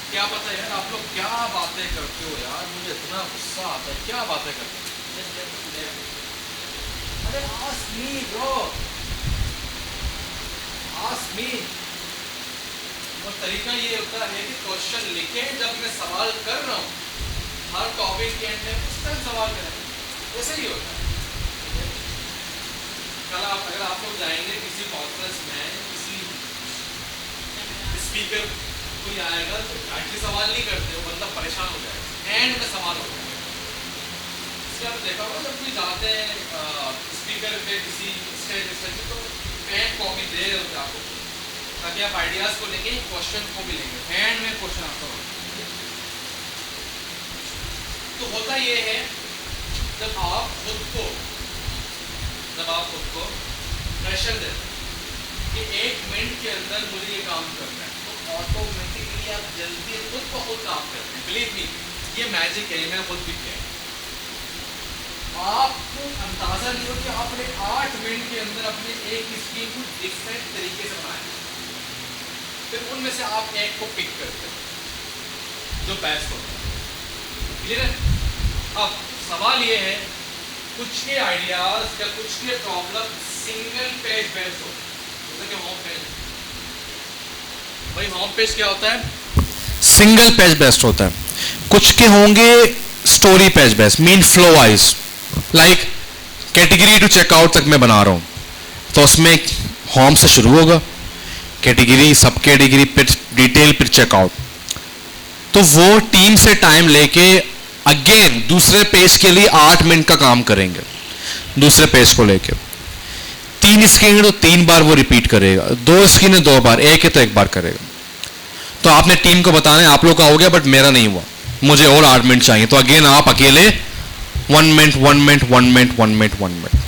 क्या पता यार आप लोग क्या बातें करते हो यार, मुझे इतना गुस्सा आता है, क्या बातें करते हो। अरे ask me bro, ask me. और तरीका ये होता है कि क्वेश्चन लिखें जब मैं सवाल कर रहा हूँ, हर टॉपिक के एंड में उस टाइम सवाल करें, ऐसे ही होता है। कल आप अगर आप लोग जाएंगे किसी कॉन्फ्रेंस में, किसी स्पीकर कोई आएगा तो डायरेक्टली सवाल नहीं करते, वो बंदा परेशान हो जाएगा, एंड में सवाल होता है। इसलिए आपने देखा होगा जब कोई जाते हैं स्पीकर पे किसी स्टेज पे तो पेन कॉपी दे रहे होते आपको, ताकि आप आइडियाज को लेके क्वेश्चन को भी लेंगे, एंड में क्वेश्चन आता होगा। तो होता ये है जब आप खुद को प्रेशर देते कि 1 मिनट के अंदर मुझे ये काम करना है, तो ऑटोमेटिकली आप जल्दी खुद को खुद काम करते हैं। बिलीव मी, ये मैजिक है, मैंने खुद भी किया है। आपको अंदाजा नहीं हो कि आपने 8 मिनट के अंदर अपने एक स्क्रीन को डिफरेंट तरीके से बनाया, फिर उनमें से आप एक को पिक करते हैं जो बेस्ट होता है। क्लियर है? अब सवाल ये है, कुछ के आइडियाज या कुछ के प्रॉब्लम सिंगल पेज बेस्ड होते हैं, जैसे कि होम पेज। भाई होम पेज क्या होता है? सिंगल पेज बेस्ड होता है। कुछ के होंगे story page based, mean flow wise, like category to checkout तक मैं बना रहा हूं, तो उसमें होम से शुरू होगा, कैटेगरी, सब कैटेगरी, फिर डिटेल, फिर चेकआउट। तो वो टीम से टाइम लेके अगेन दूसरे पेज के लिए 8 मिनट का काम करेंगे, दूसरे पेज को लेके। 3 स्क्रीन है तो 3 बार वो रिपीट करेगा, 2 स्क्रीन है 2 बार, 1 है तो 1 बार करेगा। तो आपने टीम को बताना है आप लोग का हो गया, बट मेरा नहीं हुआ, मुझे और 8 मिनट चाहिए। तो अगेन आप अकेले 1 minute 1 minute 1 minute 1 minute 1 minute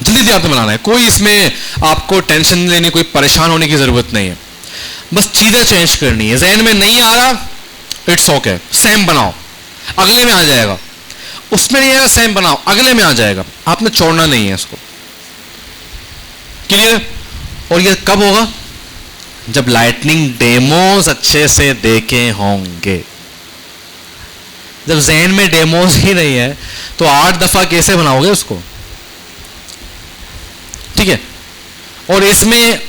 जल्दी से आपने बनाना है। कोई इसमें आपको टेंशन नहीं लेनी, कोई परेशान होने की जरूरत नहीं है, बस चीजें चेंज करनी है। ज़हन में नहीं आ रहा, इट्स ओके, सेम बनाओ, अगले में आ जाएगा। उसमें नहीं आएगा, सेम बनाओ, अगले में आ जाएगा। आपने छोड़ना नहीं है इसको। क्लियर? और ये कब होगा? जब लाइटनिंग डेमोज अच्छे से देखे होंगे। जब ज़हन में डेमोज ही नहीं है तो 8 दफा कैसे बनाओगे उसको? ठीक है? और इसमें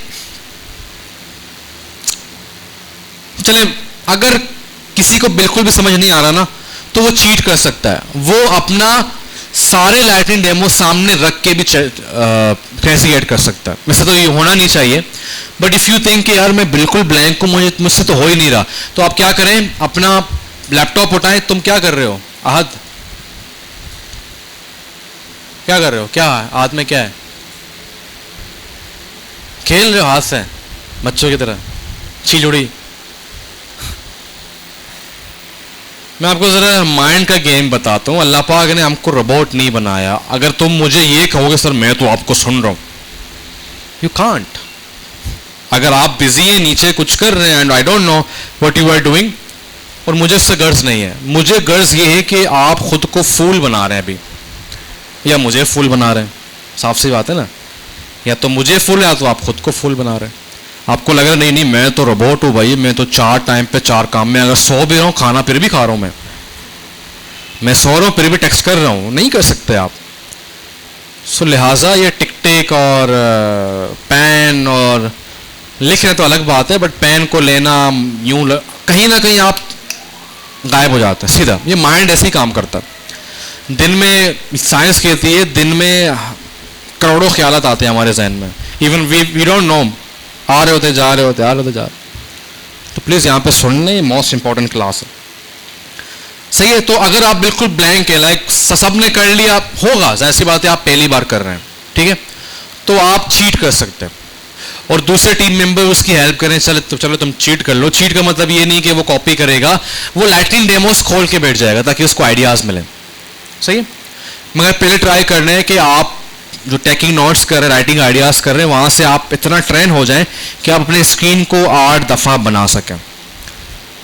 चले, अगर किसी को बिल्कुल भी समझ नहीं आ रहा ना, तो वो चीट कर सकता है। वो अपना सारे लाइटनिंग डेमो सामने रख के भी क्रिएट कर सकता है। वैसे तो ये होना नहीं चाहिए, बट इफ यू थिंक कि यार मैं बिल्कुल ब्लैंक हूं, मुझसे तो हो ही नहीं रहा, तो आप क्या करें, अपना लैपटॉप उठाएं। तुम क्या कर रहे हो आहद? क्या कर रहे हो? क्या है हाथ में? क्या है? खेल रहे हो हाथ से बच्चों की तरह, चिलुड़ी। मैं आपको जरा माइंड का गेम बताता हूं। अल्लाह पाक ने हमको रोबोट नहीं बनाया। अगर तुम मुझे ये कहोगे सर मैं तो आपको सुन रहा हूं, यू कांट। अगर आप बिजी हैं, नीचे कुछ कर रहे हैं, and I don't know what you are doing, और मुझे इससे गर्ज नहीं है। मुझे गर्ज ये है कि आप खुद को फूल बना रहे हैं अभी, या मुझे फूल बना रहे हैं। साफ सी बात है ना, या तो मुझे फूल या तो आप खुद को फूल बना रहे हैं। आपको लग रहा है नहीं नहीं मैं तो रोबोट हूं भाई, मैं तो 4 टाइम पे 4 काम में, अगर सो भी रहा हूं, खाना फिर भी खा रहा हूं, मैं सो रहा हूं फिर भी टेक्स्ट कर रहा हूं। नहीं कर सकते आप। सो लिहाजा ये टिक टिक और पेन और लिख रहे तो अलग बात है, बट पेन को लेना यूं कहीं ना कहीं आप गायब हो जाते हैं सीधा। ये माइंड ऐसे ही काम करता है। दिन में साइंस कहती है दिन में करोड़ों ख्यालात आते हैं हमारे जहन में, इवन वी डोंट नो, आ रहे होते जा रहे होते आ रहे होते जा रहे। तो प्लीज यहाँ पे सुन लें, मोस्ट इंपॉर्टेंट क्लास है। सही है? तो अगर आप बिल्कुल ब्लैंक है, लाइक सब ने कर लिया होगा, ऐसी बात है आप पहली बार कर रहे हैं, ठीक है, तो आप चीट कर सकते हैं और दूसरे टीम मेंबर उसकी हेल्प करें। चलो तुम चीट कर लो। चीट का मतलब ये नहीं कि वो कॉपी करेगा, वो लाइटनिंग डेमोस खोल के बैठ जाएगा ताकि उसको आइडियाज मिले। सही है? मगर पहले ट्राई करना है कि आप जो टेकिंग नोट्स कर रहे हैं, राइटिंग आइडियाज कर रहे हैं, वहां से आप इतना ट्रेन हो जाएं कि आप अपने स्क्रीन को 8 दफा बना सकें।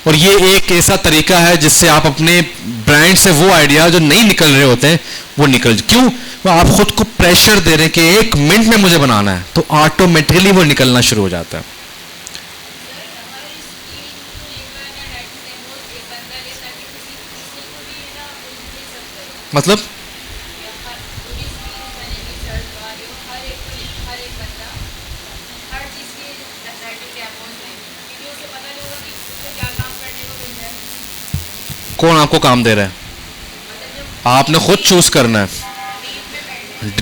और ये एक ऐसा तरीका है जिससे आप अपने ब्रांड से वो आइडिया जो नहीं निकल रहे होते हैं वो निकल, क्यों? वो आप खुद को प्रेशर दे रहे हैं कि 1 मिनट में मुझे बनाना है, तो ऑटोमेटिकली वो निकलना शुरू हो जाता है। मतलब आपको काम दे रहा है? आपने खुद चूज करना है।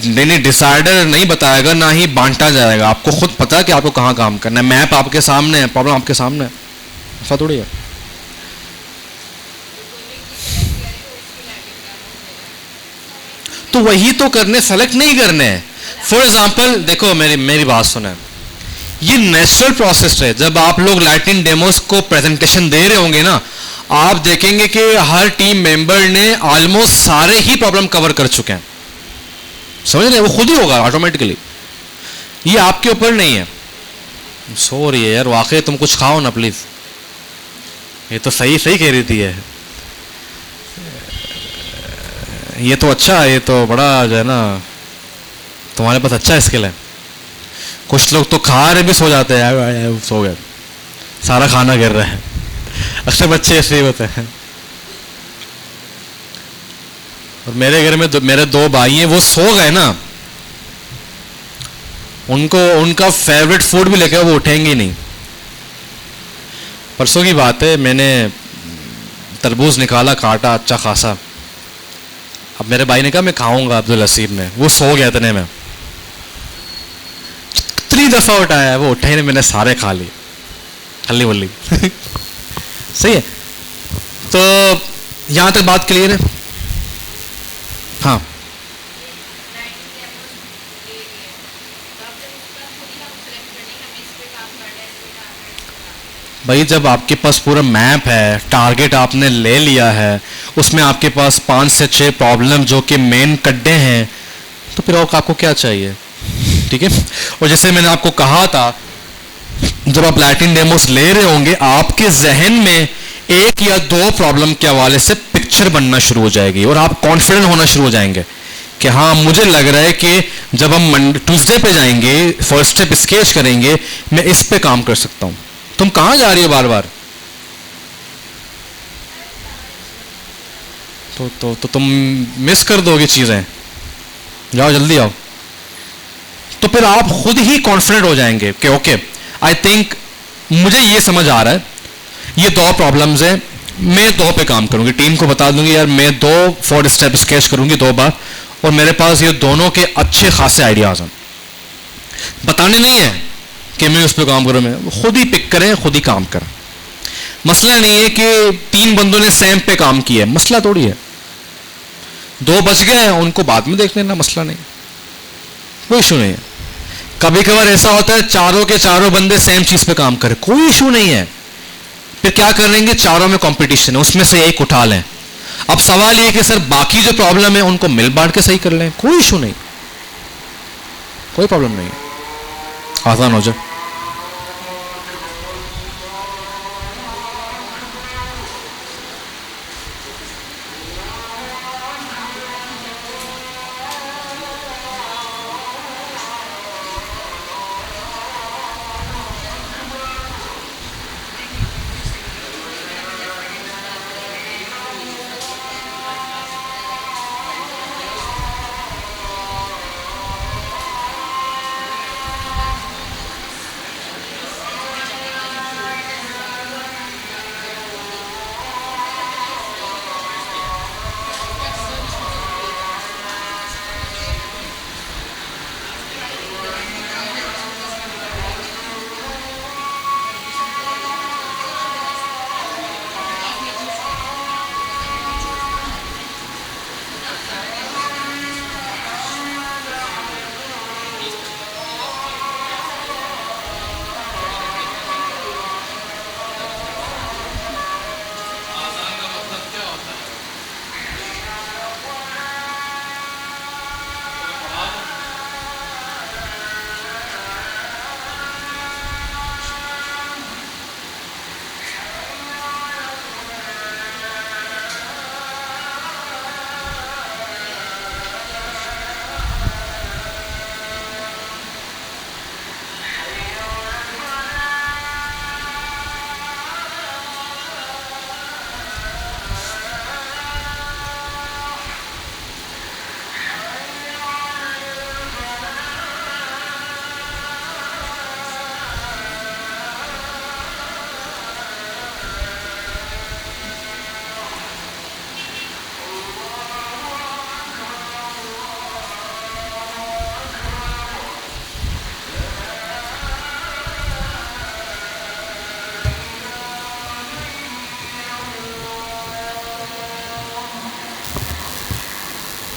नहीं, डिसाइडर नहीं बताएगा, ना ही बांटा जाएगा। आपको खुद पता है कि आपको कहाँ काम करना है। मैप आपके सामने है, प्रॉब्लम आपके सामने है, ऐसा थोड़ी है। तो वही तो करने, सेलेक्ट नहीं करने हैं। फॉर एग्जाम्पल देखो, मेरी बात सुने, ये नेचुरल प्रोसेस है। जब आप लोग लाइटनिंग डेमोस को प्रेजेंटेशन दे रहे होंगे ना, आप देखेंगे कि हर टीम मेंबर ने ऑलमोस्ट सारे ही प्रॉब्लम कवर कर चुके हैं। समझ रहे? वो खुद ही होगा ऑटोमेटिकली, ये आपके ऊपर नहीं है। सॉरी यार, वाकई तुम कुछ खाओ ना प्लीज। ये तो सही कह रही थी ये तो अच्छा है, ये तो बड़ा जो है ना, तुम्हारे पास अच्छा स्किल है। कुछ लोग तो खा रहे भी सो जाते हैं, सो गए, सारा खाना गिर रहा है। अक्सर बच्चे ऐसे ही होते हैं। और मेरे घर में मेरे 2 भाई हैं, वो सो गए ना, उनको उनका फेवरेट फूड भी लेके वो उठेंगे नहीं। परसों की बात है, मैंने तरबूज निकाला, काटा अच्छा खासा। अब मेरे भाई ने कहा मैं खाऊंगा, अब्दुल हसीब ने, वो सो गया इतने में। कितनी दफा उठाया, वो उठे नहीं, मैंने सारे खा लिए, हल्ली वल्ली। सही है। तो यहां तक बात क्लियर है? हाँ, भाई जब आपके पास पूरा मैप है, टारगेट आपने ले लिया है, उसमें आपके पास 5 से 6 प्रॉब्लम जो कि मेन कड्डे हैं, तो फिर और आपको क्या चाहिए? ठीक है। और जैसे मैंने आपको कहा था, जब आप लाइटिंग डेमोस ले रहे होंगे, आपके जहन में 1 या 2 प्रॉब्लम के हवाले से पिक्चर बनना शुरू हो जाएगी और आप कॉन्फिडेंट होना शुरू हो जाएंगे कि हाँ, मुझे लग रहा है कि जब हम ट्यूसडे पे जाएंगे, फर्स्ट स्टेप स्केच करेंगे, मैं इस पे काम कर सकता हूं। तुम कहां जा रही हो बार बार? तो तुम मिस कर दोगे चीजें, जाओ जल्दी आओ। तो फिर आप खुद ही कॉन्फिडेंट हो जाएंगे कि ओके, आई थिंक मुझे ये समझ आ रहा है, ये 2 प्रॉब्लम्स हैं, मैं 2 पे काम करूंगी। टीम को बता दूंगी यार मैं 2 4 स्टेप स्केच करूंगी 2 बार, और मेरे पास ये दोनों के अच्छे खासे आइडियाज हैं। बताने नहीं है कि मैं उस पर काम करूं, मैं खुद ही पिक करें, खुद ही काम करें। मसला नहीं है कि 3 बंदों ने सेम पे काम किया है, मसला थोड़ी है। 2 बच गए हैं, उनको बाद में देख लेना, मसला नहीं, कोई इशू नहीं है। कभी कभार ऐसा होता है चारों के चारों बंदे सेम चीज पे काम करें, कोई इशू नहीं है। फिर क्या करेंगे, चारों में कंपटीशन है, उसमें से एक उठा लें। अब सवाल ये कि सर बाकी जो प्रॉब्लम है उनको मिल बांट के सही कर लें, कोई इशू नहीं, कोई प्रॉब्लम नहीं, आसान हो जाए।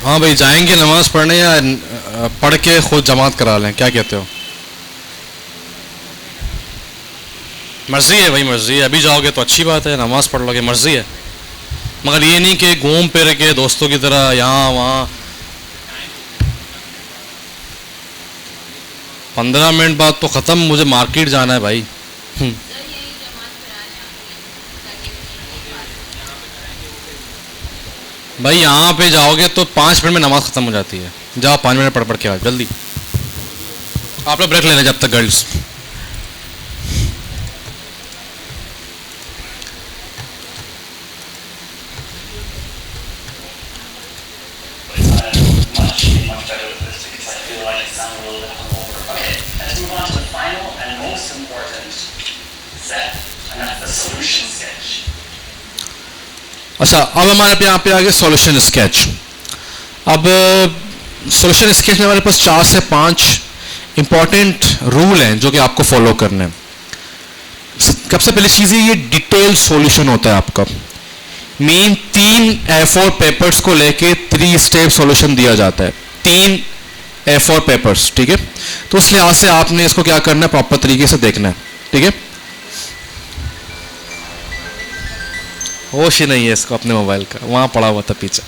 हाँ भाई, जाएंगे नमाज पढ़ने या पढ़ के खुद जमात करा लें, क्या कहते हो? मर्जी है भाई, मर्जी है। अभी जाओगे तो अच्छी बात है, नमाज पढ़ लोगे, मर्जी है। मगर ये नहीं कि घूम फिर के दोस्तों की तरह यहाँ वहाँ। 15 मिनट बाद तो ख़त्म, मुझे मार्केट जाना है भाई। भाई यहाँ पे जाओगे तो 5 मिनट में नमाज ख़त्म हो जाती है। जाओ 5 मिनट पढ़ के आओ जल्दी। आप लोग ब्रेक ले लें जब तक girls. Much better with this because I feel like I sound a little bit hungover. Okay, let's move on to the final and most important step, and that's the solution sketch. अच्छा, अब हमारे यहाँ पे आगे solution sketch. अब solution sketch में हमारे पास 4 से 5 इंपॉर्टेंट रूल हैं जो कि आपको फॉलो करने हैं। सबसे पहली चीज़ ये डिटेल सॉल्यूशन होता है आपका। मेन 3 A4 पेपर्स को लेके 3 स्टेप सॉल्यूशन दिया जाता है। 3 A4 पेपर्स, ठीक है। तो उस लिहाज से आपने इसको क्या करना है, प्रॉपर तरीके से देखना है, ठीक है। होश ही नहीं है इसको अपने मोबाइल का, वहाँ पड़ा हुआ था पीछे।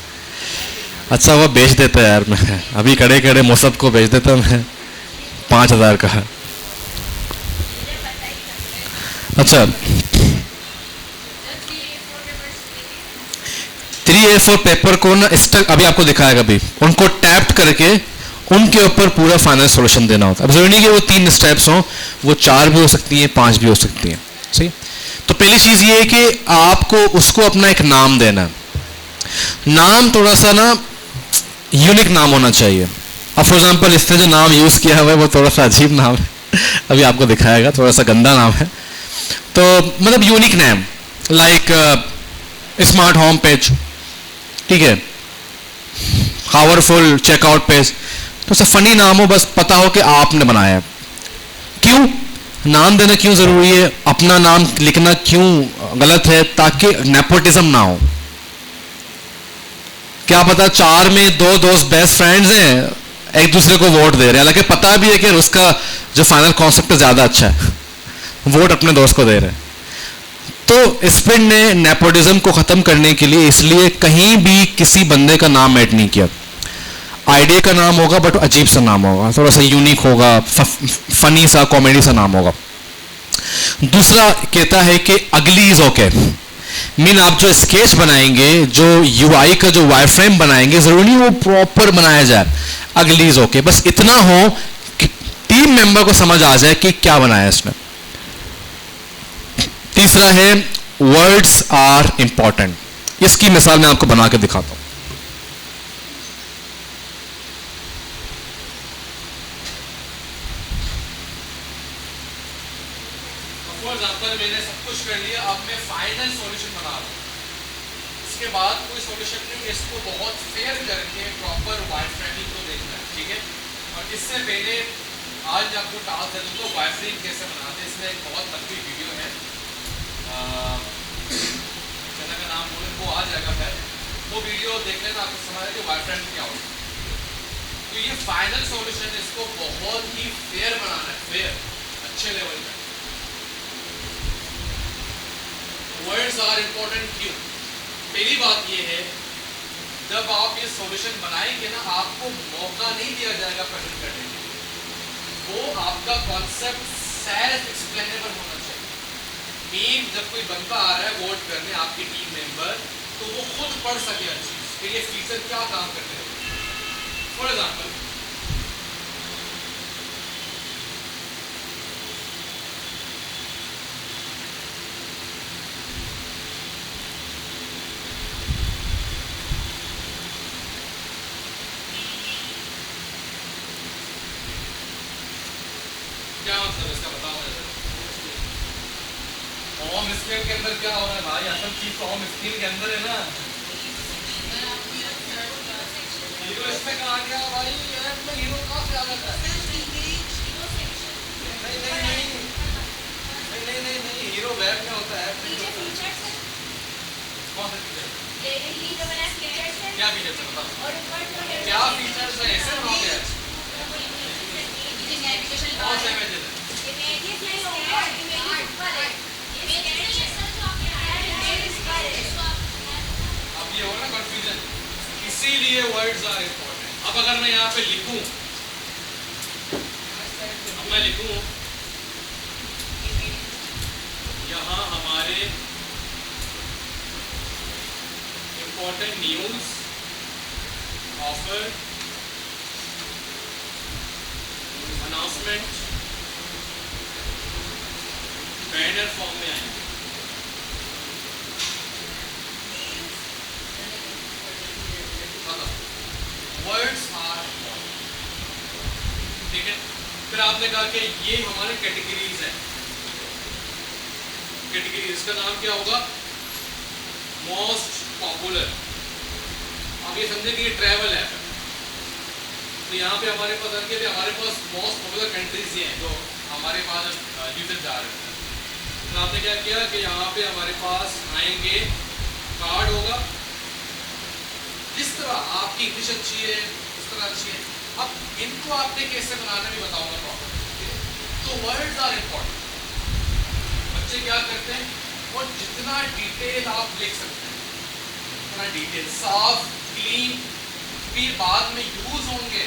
अच्छा वो बेच देता है यार, मैं अभी खड़े खड़े मुसब को बेच देता मैं 5000 का। अच्छा 3 A4 पेपर को ना अभी आपको दिखाएगा, अभी उनको टैप करके उनके ऊपर पूरा फाइनल सॉल्यूशन देना होता है। अब जरूरी नहीं कि वो 3 स्टेप्स हों, वो 4 भी हो सकती हैं, 5 भी हो सकती हैं, सही। तो पहली चीज ये है कि आपको उसको अपना एक नाम देना है। नाम थोड़ा सा ना यूनिक नाम होना चाहिए। अब फॉर एग्जांपल इसने जो नाम यूज किया हुआ है वो थोड़ा सा अजीब नाम है, अभी आपको दिखाएगा, थोड़ा सा गंदा नाम है। तो मतलब unique name like smart home page, ठीक है, पावरफुल चेकआउट पेज। तो सब फनी नाम हो, बस पता हो कि आपने बनाया है। क्यों नाम देना क्यों जरूरी है, अपना नाम लिखना क्यों गलत है, ताकि नेपोटिज्म ना हो। क्या पता 4 में 2 दोस्त बेस्ट फ्रेंड्स हैं, एक दूसरे को वोट दे रहे हैं, हालांकि पता भी है कि उसका जो फाइनल कॉन्सेप्ट है ज्यादा अच्छा है, वोट अपने दोस्त को दे रहे हैं। तो स्पिन ने नेपोटिज्म को खत्म करने के लिए इसलिए कहीं भी किसी बंदे का नाम ऐड नहीं किया। आइडिया का नाम होगा बट अजीब सा नाम होगा, थोड़ा सा यूनिक होगा, फनी सा कॉमेडी सा नाम होगा। दूसरा कहता है कि अगली इज ओके, मीन आप जो स्केच बनाएंगे, जो यूआई का जो वाई फ्रेम बनाएंगे, जरूरी नहीं वो प्रॉपर बनाया जाए, अगली इज ओके, बस इतना हो कि टीम मेंबर को समझ आ जाए कि क्या बनाया इसने। तीसरा है वर्ड्स आर इंपॉर्टेंट। इसकी मिसाल मैं आपको बना के दिखाता हूं। मैंने सब कुछ कर लिया, अब मैं फाइनल सॉल्यूशन बना रहा हूँ। इसके बाद कोई सॉल्यूशन नहीं, इसको बहुत फेयर करके प्रॉपर वाई फ्रेमिंग को देखना है, ठीक है। और इससे पहले आज आपको टास्क दे दूंगा वाई फ्रेम कैसे बनाते हैं। इसमें एक बहुत लंबी वीडियो है, चैनल का नाम बोले वो आ जाएगा, फिर वो वीडियो देख लेना, आपको समझ आएगा कि वाई फ्रेम क्या होता है। तो ये फाइनल सॉल्यूशन है, इसको बहुत ही फेयर बनाना है, फेयर अच्छे लेवल पे। वर्ड्स आर इंपॉर्टेंट क्यों? पहली बात ये है, जब आप ये सॉल्यूशन बनाएंगे ना, आपको मौका नहीं दिया जाएगा प्रेजेंट करने के लिए। वो आपका कॉन्सेप्ट सेल्फ एक्सप्लेनेबल होना चाहिए। मीन जब कोई बंदा आ रहा है वोट करने, आपके टीम मेंबर, तो वो खुद पढ़ सके हर चीज कि ये फीचर क्या काम करते हैं। फॉर एग्जाम्पल क्या मतलब इसका बताओ मुझे। होम स्क्रीन के अंदर क्या हो रहा है भाई? असल चीज तो होम स्क्रीन के अंदर है ना। हीरो इसमें कहाँ गया भाई? ऐप में हीरो कहाँ से आ जाता है? नहीं, हीरो वेब में होता है। कौन सा फीचर? क्या क्या फीचर्स है बताओ, क्या फीचर्स है, ऐसे बनाओगे आज कौन से इमेजेस है? अब ये होगा ना कंफ्यूजन, इसीलिए वर्ड्स आर इंपॉर्टेंट। अब अगर मैं यहाँ पे लिखूं, अब मैं लिखूं यहाँ हमारे important news offer announcement banner form में आएंगे। वर्ड्स आर, ठीक है। फिर आपने कहा कि ये हमारे कैटेगरीज है, कैटेगरीज का नाम क्या होगा, मोस्ट पॉपुलर। आप ये समझे कि ये ट्रैवल ऐप है, तो यहाँ पे हमारे पास आके हमारे पास मोस्ट पॉपुलर कंट्रीज ये हैं जो हमारे पास यूजर जा रहे हैं। तो आपने क्या किया कि यहाँ पे हमारे पास आएंगे, कार्ड होगा, जिस तरह आपकी इंग्लिश अच्छी है उस तरह अच्छी है। अब इनको आपने कैसे बनाना भी बताऊंगा प्रॉपर। तो वर्ड्स आर इंपॉर्टेंट, बच्चे क्या करते हैं, और जितना डिटेल आप लिख सकते हैं उतना डिटेल, साफ क्लीन, फिर बाद में यूज होंगे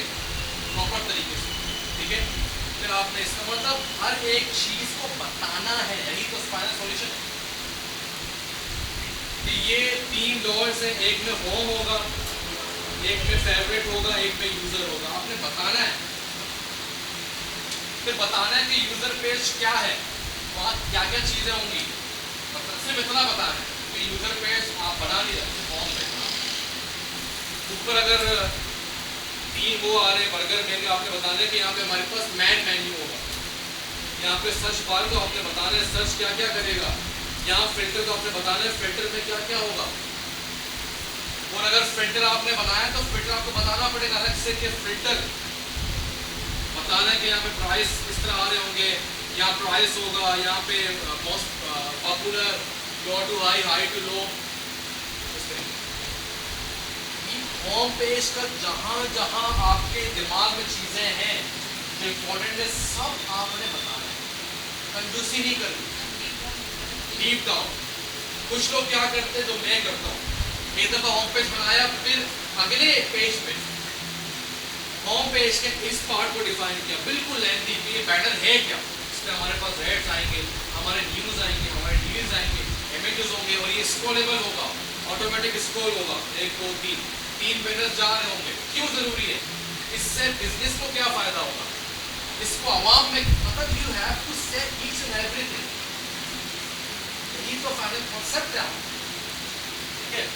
प्रॉपर तरीके से, ठीक है। फिर आपने इसका मतलब हर एक चीज को बताना है, यही तो फाइनल सॉल्यूशन है। ये 3 डॉट्स है, एक में होम होगा, एक में फेवरेट होगा, एक में यूजर होगा, आपने बताना है। फिर बताना है कि यूजर पेज क्या है, वहां क्या क्या चीजें होंगी, मतलब सिर्फ इतना बताना है कि यूजर पेज आप बना नहीं सकते फॉर्म पे। ऊपर अगर 3 वो आ रहे बर्गर मेन्यू, आपने बताना है कि यहाँ पे हमारे पास मैन मेन्यू होगा। यहाँ पे सर्च बार को आपने बताना है सर्च क्या क्या करेगा। यहाँ फिल्टर को आपने बताना है फिल्टर में क्या क्या होगा। और अगर फिल्टर आपने बनाया तो फिल्टर आपको बताना पड़ेगा अलग से कि फिल्टर बताना है कि यहाँ पे प्राइस इस तरह आ रहे होंगे, यहाँ प्राइस होगा, यहाँ पे most popular, low to high, high to low. Home page का जहां जहां आपके दिमाग में चीजें हैं जो इम्पोर्टेंट है, सब आपने बताना है, कंजूसी नहीं करनी, डीप डाउन। कुछ लोग क्या करते हैं, जो मैं करता हूँ, एक दफा होम पेज बनाया, फिर अगले पेज पे होम पेज के इस पार्ट को डिफाइन किया, बिल्कुल लेंथी कि ये बैनर है क्या, इसमें हमारे पास हेड्स आएंगे, हमारे न्यूज आएंगे, हमारे डील्स आएंगे, इमेजेस होंगे, और ये स्क्रॉलेबल होगा, ऑटोमेटिक स्क्रॉल होगा, 1 2 3 बैनर्स जा रहे होंगे। क्यों जरूरी है, इससे बिजनेस को क्या फायदा होगा, इसको आवाम में मतलब यू हैव टू से ईच एंड एवरीथिंग, यही तो फाइनल कॉन्सेप्ट है, ठीक है।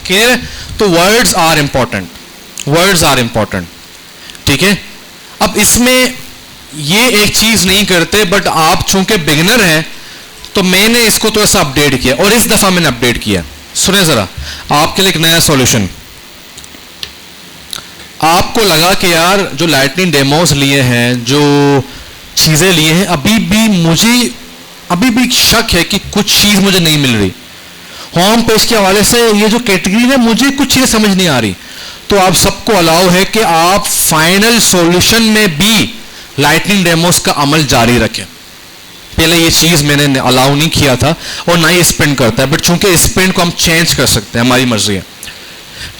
क्लियर है? तो words are important, words are important, ठीक है। अब इसमें ये एक चीज नहीं करते, बट आप चूंकि बिगिनर हैं तो मैंने इसको तो ऐसा अपडेट किया, और इस दफा मैंने अपडेट किया। सुने जरा, आपके लिए एक नया सॉल्यूशन। आपको लगा कि यार जो लाइटनिंग डेमोस लिए हैं, जो चीजें लिए हैं, अभी भी शक है कि कुछ चीज मुझे नहीं मिल रही होम पेज के हवाले से। ये जो कैटेगरी है, मुझे कुछ चीजें समझ नहीं आ रही, तो आप सबको अलाउ है कि आप फाइनल सॉल्यूशन में भी लाइटनिंग डेमोस का अमल जारी रखें। पहले ये चीज मैंने अलाउ नहीं किया था, और ना ही स्पेंड करता है, बट चूंकि स्पेंड को हम चेंज कर सकते हैं, हमारी मर्जी है,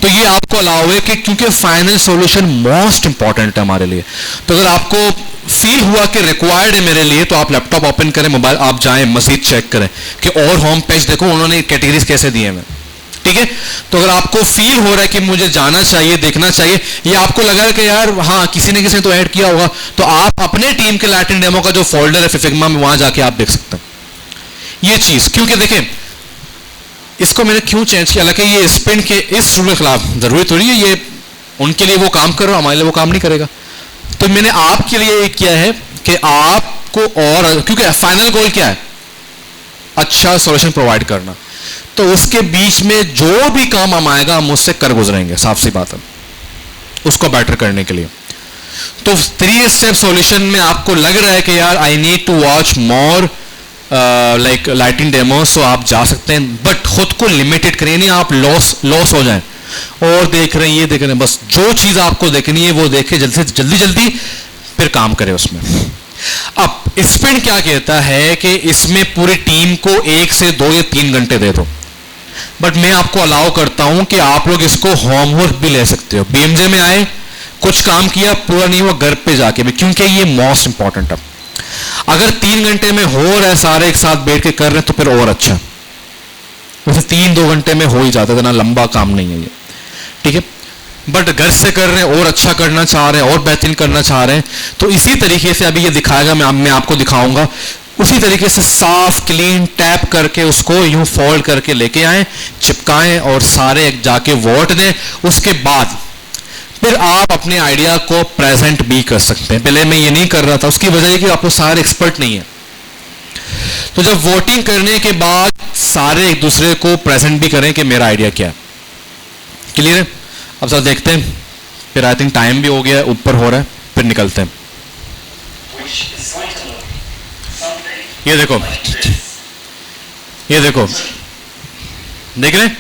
तो ये आपको अलाउ है कि क्योंकि फाइनल सॉल्यूशन मोस्ट इंपॉर्टेंट है हमारे लिए। तो अगर आपको फील हुआ कि रिक्वायर्ड है मेरे लिए, तो आप लैपटॉप ओपन करें, मोबाइल आप जाएं, मजीद चेक करें कि और होम पेज देखो उन्होंने कैटेगरीज कैसे दिए हैं, ठीक है। तो अगर आपको फील हो रहा है कि मुझे जाना चाहिए, देखना चाहिए, ये आपको लगा कि यार हाँ किसी ने तो ऐड किया होगा, तो आप अपने टीम के लाइटनिंग डेमो का जो फोल्डर है फिग्मा में, वहां जाके आप देख सकते हैं ये चीज। क्योंकि देखें, इसको मैंने क्यों चेंज किया, हालांकि ये स्पेंड के इस रूल के खिलाफ जरूरी थोड़ी है, ये उनके लिए वो काम कर रहा है, हमारे लिए वो काम नहीं करेगा। तो मैंने आपके लिए ये किया है कि आपको, और क्योंकि फाइनल गोल क्या है, अच्छा सॉल्यूशन प्रोवाइड करना, तो उसके बीच में जो भी काम हम आएगा हम उससे कर गुजरेंगे, साफ सी बात है, उसको बेटर करने के लिए। तो 3 स्टेप सॉल्यूशन में आपको लग रहा है कि यार I need to watch more like lighting demos, तो आप जा सकते हैं, बट खुद को लिमिटेड करें, नहीं आप लॉस हो जाएं और देख रहे हैं ये देख रहे हैं, बस जो चीज़ आपको देखनी है वो देखें जल्दी से जल्दी फिर काम करें उसमें। अब स्प्रिंट क्या कहता है कि इसमें पूरी टीम को 1 से 2 या 3 घंटे दे दो, बट मैं आपको अलाउ करता हूं कि आप लोग इसको होमवर्क भी ले सकते हो। बीएमजे में आए, कुछ काम किया, पूरा नहीं हुआ, घर पे जाके भी, क्योंकि ये मोस्ट इंपॉर्टेंट है। अगर 3 घंटे में हो रहा है, सारे एक साथ बैठ के कर रहे हैं तो फिर और अच्छा, वैसे 3-2 घंटे में हो ही जाता है, इतना लंबा काम नहीं है ये, ठीक है। बट घर से कर रहे हैं और अच्छा करना चाह रहे हैं और बेहतरीन करना चाह रहे हैं, तो इसी तरीके से अभी ये दिखाएगा, मैं आपको दिखाऊंगा, उसी तरीके से साफ क्लीन टैप करके उसको यूं फोल्ड करके लेके आए, चिपकाएं और सारे जाके वोट दें। उसके बाद फिर आप अपने आइडिया को प्रेजेंट भी कर सकते हैं। पहले मैं ये नहीं कर रहा था, उसकी वजह है कि आप लोग सारे एक्सपर्ट नहीं है। तो जब वोटिंग करने के बाद सारे एक दूसरे को प्रेजेंट भी करें कि मेरा आइडिया क्या है। क्लियर है? अब सर देखते हैं, फिर आई थिंक टाइम भी हो गया, ऊपर हो रहा है, फिर निकलते हैं। ये देखो, ये देखो, देख रहे हैं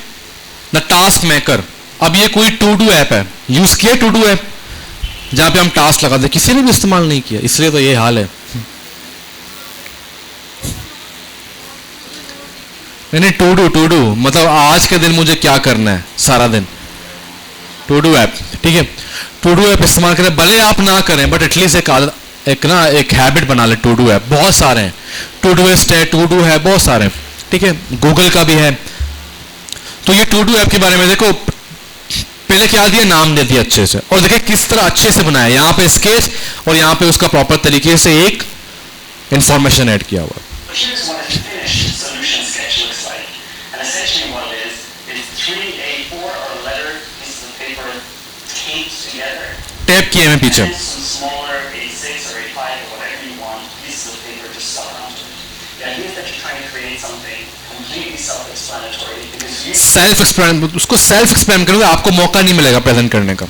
द टास्क मेकर। अब ये कोई टू डू ऐप है, यूज किया टू डू ऐप जहां पे हम टास्क लगाते हैं, किसी ने भी इस्तेमाल नहीं किया, इसलिए तो ये हाल है। नहीं, टू डू मतलब आज के दिन मुझे क्या करना है सारा दिन, टू डू ऐप, ठीक है। टू डू ऐप इस्तेमाल करें, भले आप ना करें बट एटलीस्ट एक हैबिट बना ले। टू डू ऐप बहुत सारे हैं, टू डूइस्ट है, टू डू है, बहुत सारे, ठीक है, गूगल का भी है। तो ये टू डू ऐप के बारे में देखो, पहले क्या दिया, नाम दे दिया अच्छे से, और देखिए किस तरह अच्छे से बनाया, यहाँ पे स्केच और यहाँ पे उसका प्रॉपर तरीके से एक इंफॉर्मेशन ऐड किया हुआ। टैप किए हैं पीछे, सेल्फ एक्सप्लेन, उसको सेल्फ एक्सप्लेन करोगे आपको मौका नहीं मिलेगा प्रेजेंट करने का।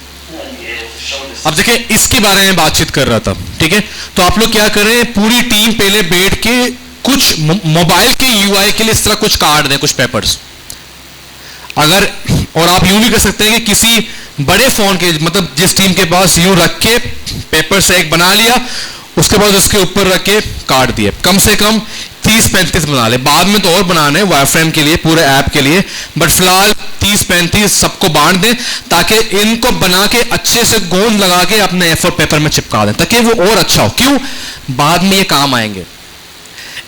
अब देखिए इसके बारे में बातचीत कर रहा था, ठीक है। तो आप लोग क्या करें, पूरी टीम पहले बैठ के कुछ मोबाइल के यूआई के लिए इस तरह कुछ कार्ड दें, कुछ पेपर्स, अगर, और आप यूं भी कर सकते हैं कि किसी बड़े फोन के, मतलब जिस टीम के पास, यूं रख के पेपर से एक बना लिया, उसके बाद उसके ऊपर रख के कार्ड दिए, कम से कम 30-35 बना ले, बाद में तो और बनाने वायरफ्रेम के लिए, पूरे ऐप के लिए, बट फिलहाल 30-35 सबको बांट दें, ताकि इनको बना के अच्छे से गोंद लगा के अपने A4 पेपर में चिपका दें, ताकि वो और अच्छा हो। क्यों? बाद में ये काम आएंगे।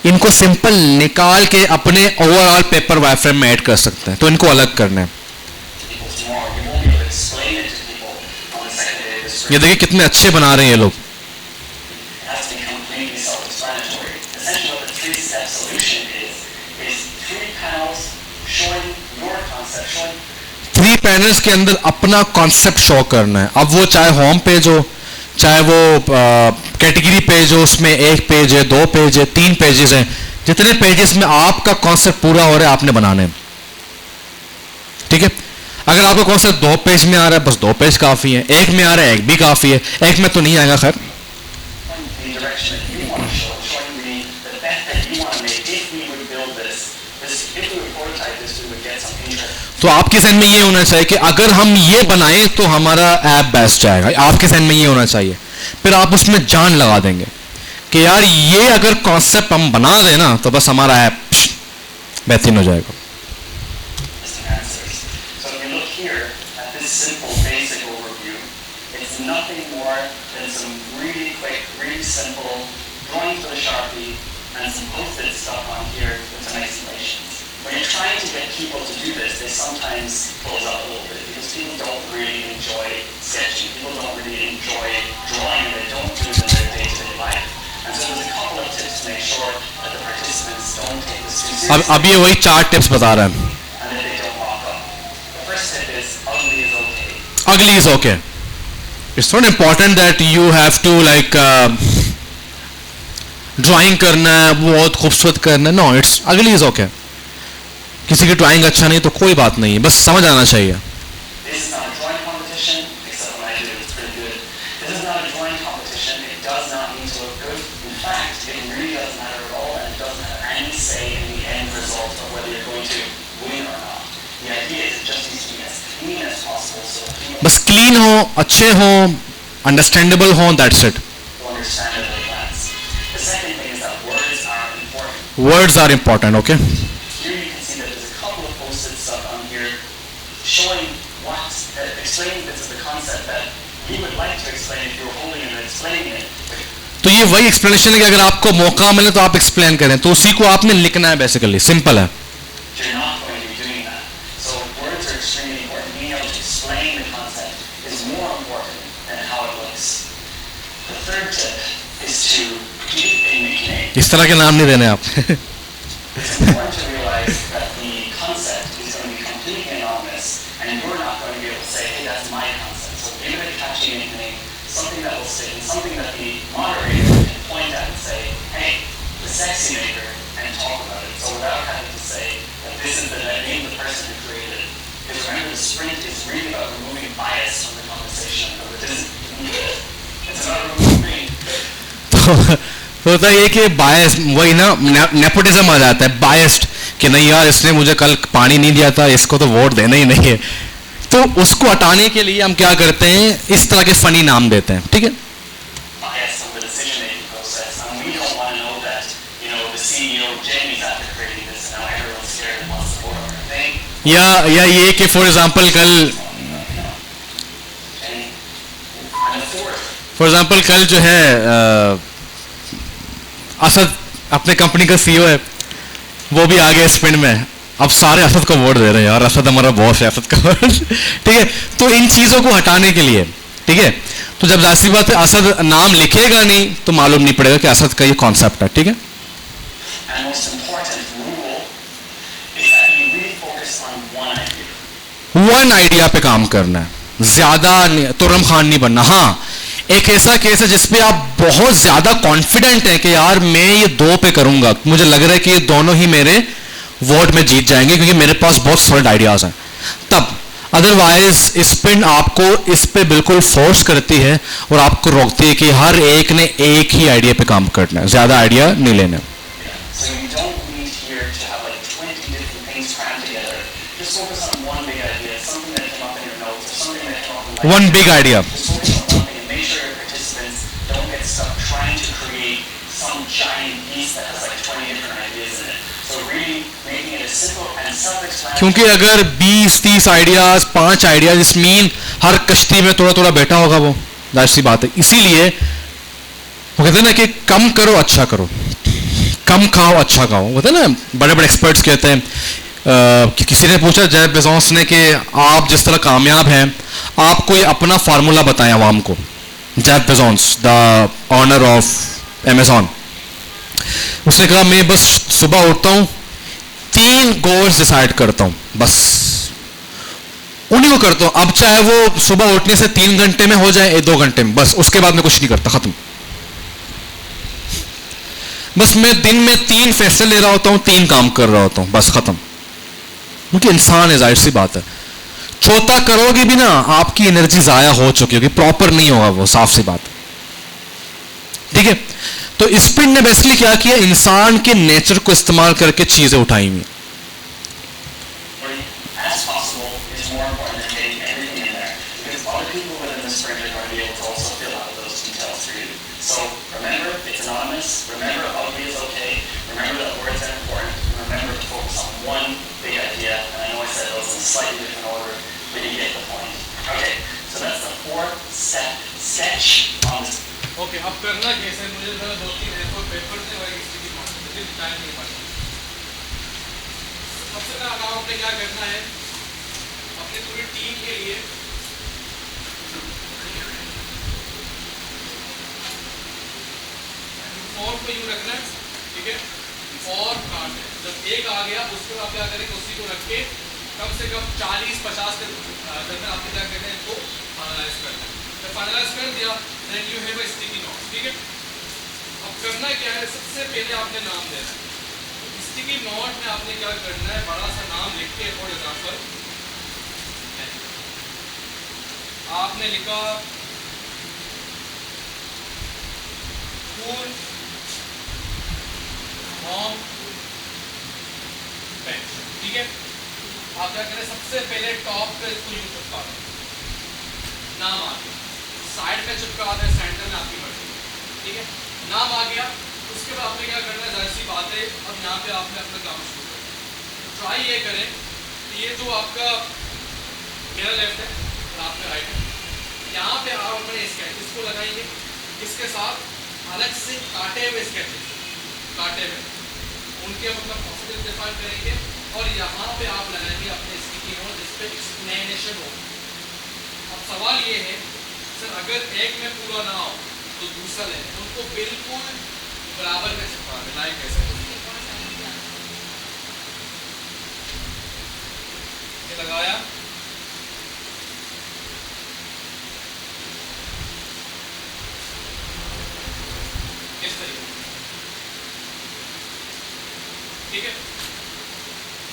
इनको सिंपल निकाल के अपने ओवरऑल पेपर वायरफ्रेम में ऐड कर सकते हैं, तो इनको अलग करना है। ये देखिए कितने अच्छे बना रहे हैं ये लोग। थ्री पैनल्स के अंदर अपना कॉन्सेप्ट शो करना है। अब वो चाहे होम पेज हो, चाहे वो कैटेगरी पेज हो, उसमें 1 पेज है, 2 पेज है, 3 पेजेस हैं, जितने पेजेस में आपका कॉन्सेप्ट पूरा हो रहा है आपने बनाने हैं, ठीक है। अगर आपका कॉन्सेप्ट 2 पेज में आ रहा है, बस 2 पेज काफी है, 1 में आ रहा है 1 भी काफी है, 1 में तो नहीं आएगा खैर। तो आपके जहन में ये होना चाहिए कि अगर हम ये बनाएं तो हमारा ऐप बेस्ट जाएगा, आपके जहन में ये होना चाहिए। फिर आप उसमें जान लगा देंगे कि यार ये अगर कॉन्सेप्ट हम बना दें ना तो बस हमारा ऐप बेहतरीन हो जाएगा। When you're trying to get people to do this, they sometimes close up a little bit because people don't really enjoy sketching. People don't really enjoy drawing, and they don't do it in their day-to-day life. And so there's a couple of tips to make sure that the participants don't take this too seriously. अब ये वही 4 tips बता रहा है। And that they don't walk up. The first tip is ugly is okay. Ugly is okay. It's not important that you have to like drawing करना है, बहुत खूबसूरत करना है। No, it's ugly is okay. किसी की ड्राइंग अच्छा नहीं तो कोई बात नहीं है, बस समझ आना चाहिए। win or not. The idea is it just needs to be as clean as possible so that people बस क्लीन हो, अच्छे हो, अंडरस्टैंडेबल हो, that's it. will understand it in advance. The second thing is that words are important. Words are important. Okay, Here you can see that there's a couple of post-its up on here showing explaining this is the concept that you would like to explain if you were holding it and explaining it. तो ये वही explanation है कि अगर आपको मौका मिले तो आप एक्सप्लेन करें, तो उसी को आपने लिखना है. बेसिकली सिंपल है. You're not going to be doing that. So words are extremely important. Being able to explain the concept is more important than how it looks. The third tip is to keep a nickname. इस तरह के नाम नहीं देने आप. It's important to realize that the concept is going to be completely anonymous, and you're not going to be able to say, hey, that's my concept. So give it a catchy nickname, something that will stick, and something that the moderator can point at and say, hey, the sexy maker, and talk about it. So without having to say that this is the name of the person who created it. Because remember, the sprint is really about removing bias from the conversation. It's about removing तो होता है कि बायस, वही ना, nepotism आ जाता है, biased, कि नहीं यार इसने मुझे कल पानी नहीं दिया था, इसको तो वोट देना ही नहीं है. तो उसको हटाने के लिए हम क्या करते हैं, इस तरह के फनी नाम देते हैं. ठीक है, bias of the decision-making process. And we don't want to know that, the CEO Jamie's after creating this, and now everyone's scared and wants to vote on her thing. या ये कि फॉर एग्जांपल कल And the fourth, for example कल जो है असद अपने company का CEO है, वो भी आ गया स्पिन में. अब सारे असद को वोट दे रहे हैं, यार असद हमारा बॉस है, असद का. ठीक है, तो इन चीज़ों को हटाने के लिए, ठीक है, तो जब जाहिर सी बात है असद नाम लिखेगा नहीं तो मालूम नहीं पड़ेगा कि असद का ये कॉन्सेप्ट है. ठीक है, and most important rule is that you really focus on one idea. One idea पे काम करना है, ज्यादा तुरम खान नहीं बनना. हाँ, एक ऐसा केस है जिसपे आप बहुत ज्यादा कॉन्फिडेंट हैं कि यार मैं ये दो पे करूंगा, मुझे लग रहा है कि ये दोनों ही मेरे वोट में जीत जाएंगे क्योंकि मेरे पास बहुत सॉलिड आइडियाज हैं, तब. अदरवाइज स्पिन आपको इस पे बिल्कुल फोर्स करती है और आपको रोकती है कि हर एक ने एक ही आइडिया पे काम करना है, ज्यादा आइडिया नहीं लेना. So you don't need here to have like 20 different things crammed together. Just focus on one big idea, something that came up in your notes, or something that came up in one big idea. Just focus on one thing and make sure your participants don't get stuck trying to create some giant piece that has like 20 different ideas in it. So really making it as simple and self-explanatory. क्योंकि अगर 20-30 ideas, 5 ideas, इस mean हर कश्ती में थोड़ा थोड़ा बैठा होगा वो, जाहिर सी बात है. इसीलिए वो कहते हैं ना कि कम करो अच्छा करो, कम खाओ अच्छा खाओ. होता है ना, बड़े बड़े एक्सपर्ट्स कहते हैं कि किसी ने पूछा जेफ बेजोस ने कि आप जिस तरह कामयाब हैं, आप कोई अपना फार्मूला बताएं आवाम को. Jeff Bezos, the owner of Amazon, उसने कहा मैं बस सुबह उठता हूं, 3 गोल्स डिसाइड करता हूं, बस उन्हीं को करता हूं. अब चाहे वो सुबह उठने से 3 घंटे में हो जाए, 2 घंटे में, बस उसके बाद मैं कुछ नहीं करता, खत्म. बस मैं दिन में 3 फैसले ले रहा होता हूं, 3 काम कर रहा होता हूं, बस खत्म. क्योंकि इंसान है, जाहिर सी बात है, छोटा करोगे भी ना आपकी एनर्जी जाया हो चुकी होगी, प्रॉपर नहीं होगा वो, साफ सी बात. ठीक है, तो स्पिन ने बेसिकली क्या किया, इंसान के नेचर को इस्तेमाल करके चीजें उठाई हुई. As possible is more important than getting everything in there, because other people within the sprint are going to be able to also fill out those details for you. So remember, it's anonymous. Remember, ugly is okay. Remember that words are important. Remember to focus on one big idea. And I know I said those in slightly different order, but you get the point. Okay, so that's the 4-step sketch on this. Okay, अब करना कैसे, मुझे जरा 2-3 ऐसे paper से और sticky note मुझे time नहीं पड़ता. सबसे पहला काम आपने क्या करना है, अपनी पूरी टीम के लिए फॉर्म को यूं रखना है. ठीक है, और काट है, जब एक आ गया उसके बाद क्या करेंगे, उसी को रख के कम से कम 40-50 के दरमियान आपने क्या करना है, इनको फाइनलाइज करना है. जब फाइनलाइज कर दिया, then you have a sticky note. ठीक है, अब करना क्या है, सबसे पहले आपने नाम देना है. स्टिकी नोट में आपने क्या करना है, बड़ा सा नाम लिख के, फॉर एग्जांपल आपने लिखा कूल होम बेंच. ठीक है, आप क्या करें, सबसे पहले टॉप पे इसको यूं चिपका दें, नाम आ गया, साइड में चिपका दें, सेंटर में आपकी मर्जी, ठीक है, नाम आ गया। उसके बाद आपने क्या करना है, जाहिर सी बात है अब यहाँ पे आपने अपना काम शुरू करना। ट्राई ये करें कि ये जो आपका मेरा लेफ्ट है और आपका राइट है, यहाँ पे आप अपने स्केच इसको लगाएंगे, इसके साथ अलग से काटे हुए स्केचेस, काटे हुए उनके मतलब पॉजिटिव डिफाइन करेंगे और यहाँ पे आप लगाएंगे अपने स्टिकी नोट जिस पे एक्सप्लेनेशन हो। अब सवाल ये है सर, अगर एक में पूरा ना हो तो दूसरा लें, उनको बिल्कुल बराबर में चिपका देना है। कैसे ये लगाया, इस तरीके, ठीक है,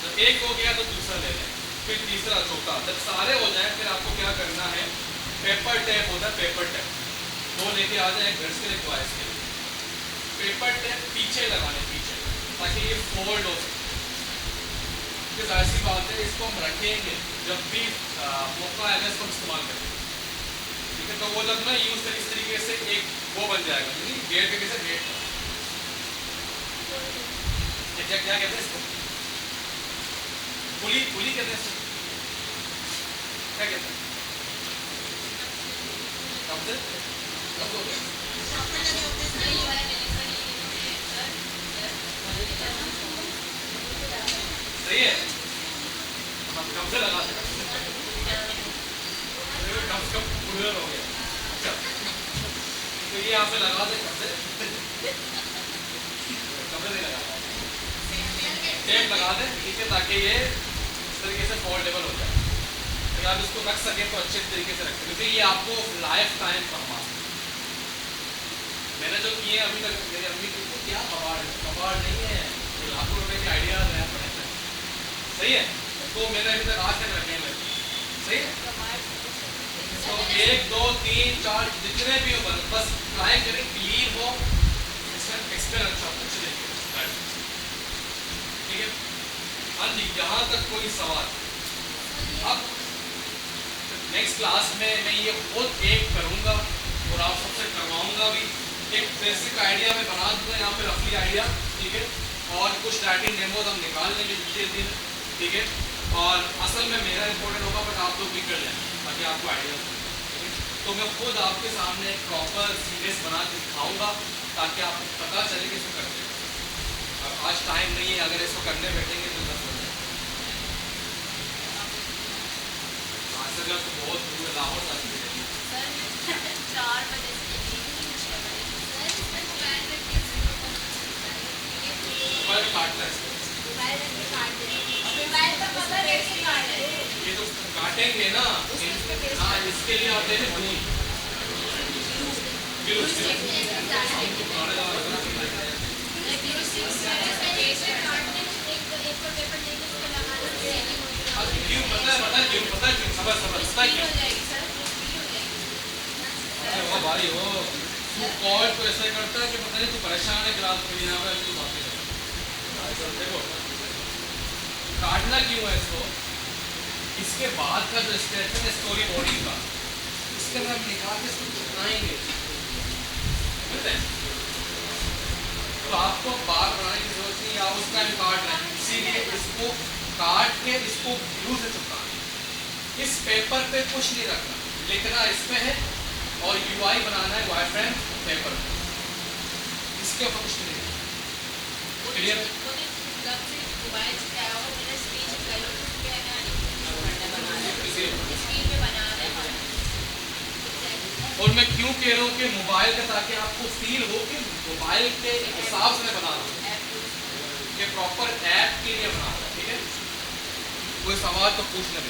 जब एक हो गया तो दूसरा ले लें, फिर तीसरा, चौथा, जब सारे हो जाए फिर आपको क्या करना है, पेपर टेप होता है, पेपर टेप दो लेके आ जाए, गर्ल्स के लिए बॉयज के लिए, पेपर टेप पीछे लगाने, पीछे, ताकि ये फोल्ड हो सके। ऐसी बात है, इसको हम रखेंगे जब भी मौका आएगा इसको हम इस्तेमाल करेंगे, ठीक है। तो वो जब ना यूज इस तरीके से एक वो बन जाएगा, गेट के कैसे गेट, क्या कहते हैं इसको, पुली, पुली कहते हैं, क्या कहते हैं, कब से कब हो गया, सही है, हम कब से लगा सकते, कब से कब पूरा हो गया। अच्छा, तो ये आप लगा दे, कब से लगा टेप लगा दें, ठीक है, ताकि ये इस तरीके से फोल्डेबल हो जाए, तो आप इसको रख सकें तो अच्छे तरीके से रखें, क्योंकि ये आपको लाइफ टाइम काम आ सकता है। मैंने जो किए अभी तक, मेरी अम्मी को क्या कबाड़ नहीं है, ये लाखों रुपए के आइडियाज हैं अपने, सही है, तो मैंने अभी तक आज तक रखे हैं, सही है। तो 1 2 3 4 जितने भी हो बस ट्राई करें क्लीन हो, इसमें एक्सप्लेन अच्छा अच्छे तरीके, ठीक है। हाँ जी, यहाँ तक कोई सवाल? अब नेक्स्ट क्लास में मैं ये खुद एक करूँगा और आप सबसे करवाऊँगा भी, एक बेसिक आइडिया में बना दूँगा यहाँ पे, रफली आइडिया, ठीक है, और कुछ राइटिंग डेमोज हम निकाल लेंगे डिटेल दिन, ठीक है, और असल में मेरा इंपॉर्टेंट होगा बट आप लोग भी कर लें ताकि आपको आइडिया, ठीक है। तो मैं खुद आपके सामने एक प्रॉपर सीरीज बना के दिखाऊँगा ताकि आपको पता चले कि इसको करते हैं। आज टाइम नहीं है, अगर इसको करने बैठेंगे तो 10 बजे, जगह तो बहुत दूर है, लाहौर तक सर 4 बजे मोबाइल काटना है, ये तो काटेंगे ना, हाँ, इसके लिए आप देखें भाई हो कॉल तो ऐसा करता है कि पता नहीं तू परेशान है, क्लास में यहाँ पर तू बातें कर, देखो काटना क्यों है इसको, इसके बाद का जो स्टेप है स्टोरी बोर्डिंग का, इसके अंदर हम निकाल के इसको चिपकाएंगे, तो आपको बार बनाने की जरूरत नहीं, आप उस टाइम काट रहे हैं, इसीलिए इसको काट के इसको ग्लू से चिपकाना, इस पेपर पे कुछ नहीं रखना, लिखना इसमें है और यूआई बनाना है वायरफ्रेम पेपर, इसके ऊपर कुछ नहीं, क्लियर? और मैं क्यों कह रहा हूँ कि मोबाइल का, ताकि आपको फील हो कि मोबाइल के हिसाब से बना रहा हूँ, कि प्रॉपर ऐप के लिए बना रहा हूँ, ठीक है। कोई सवाल तो पूछ लें।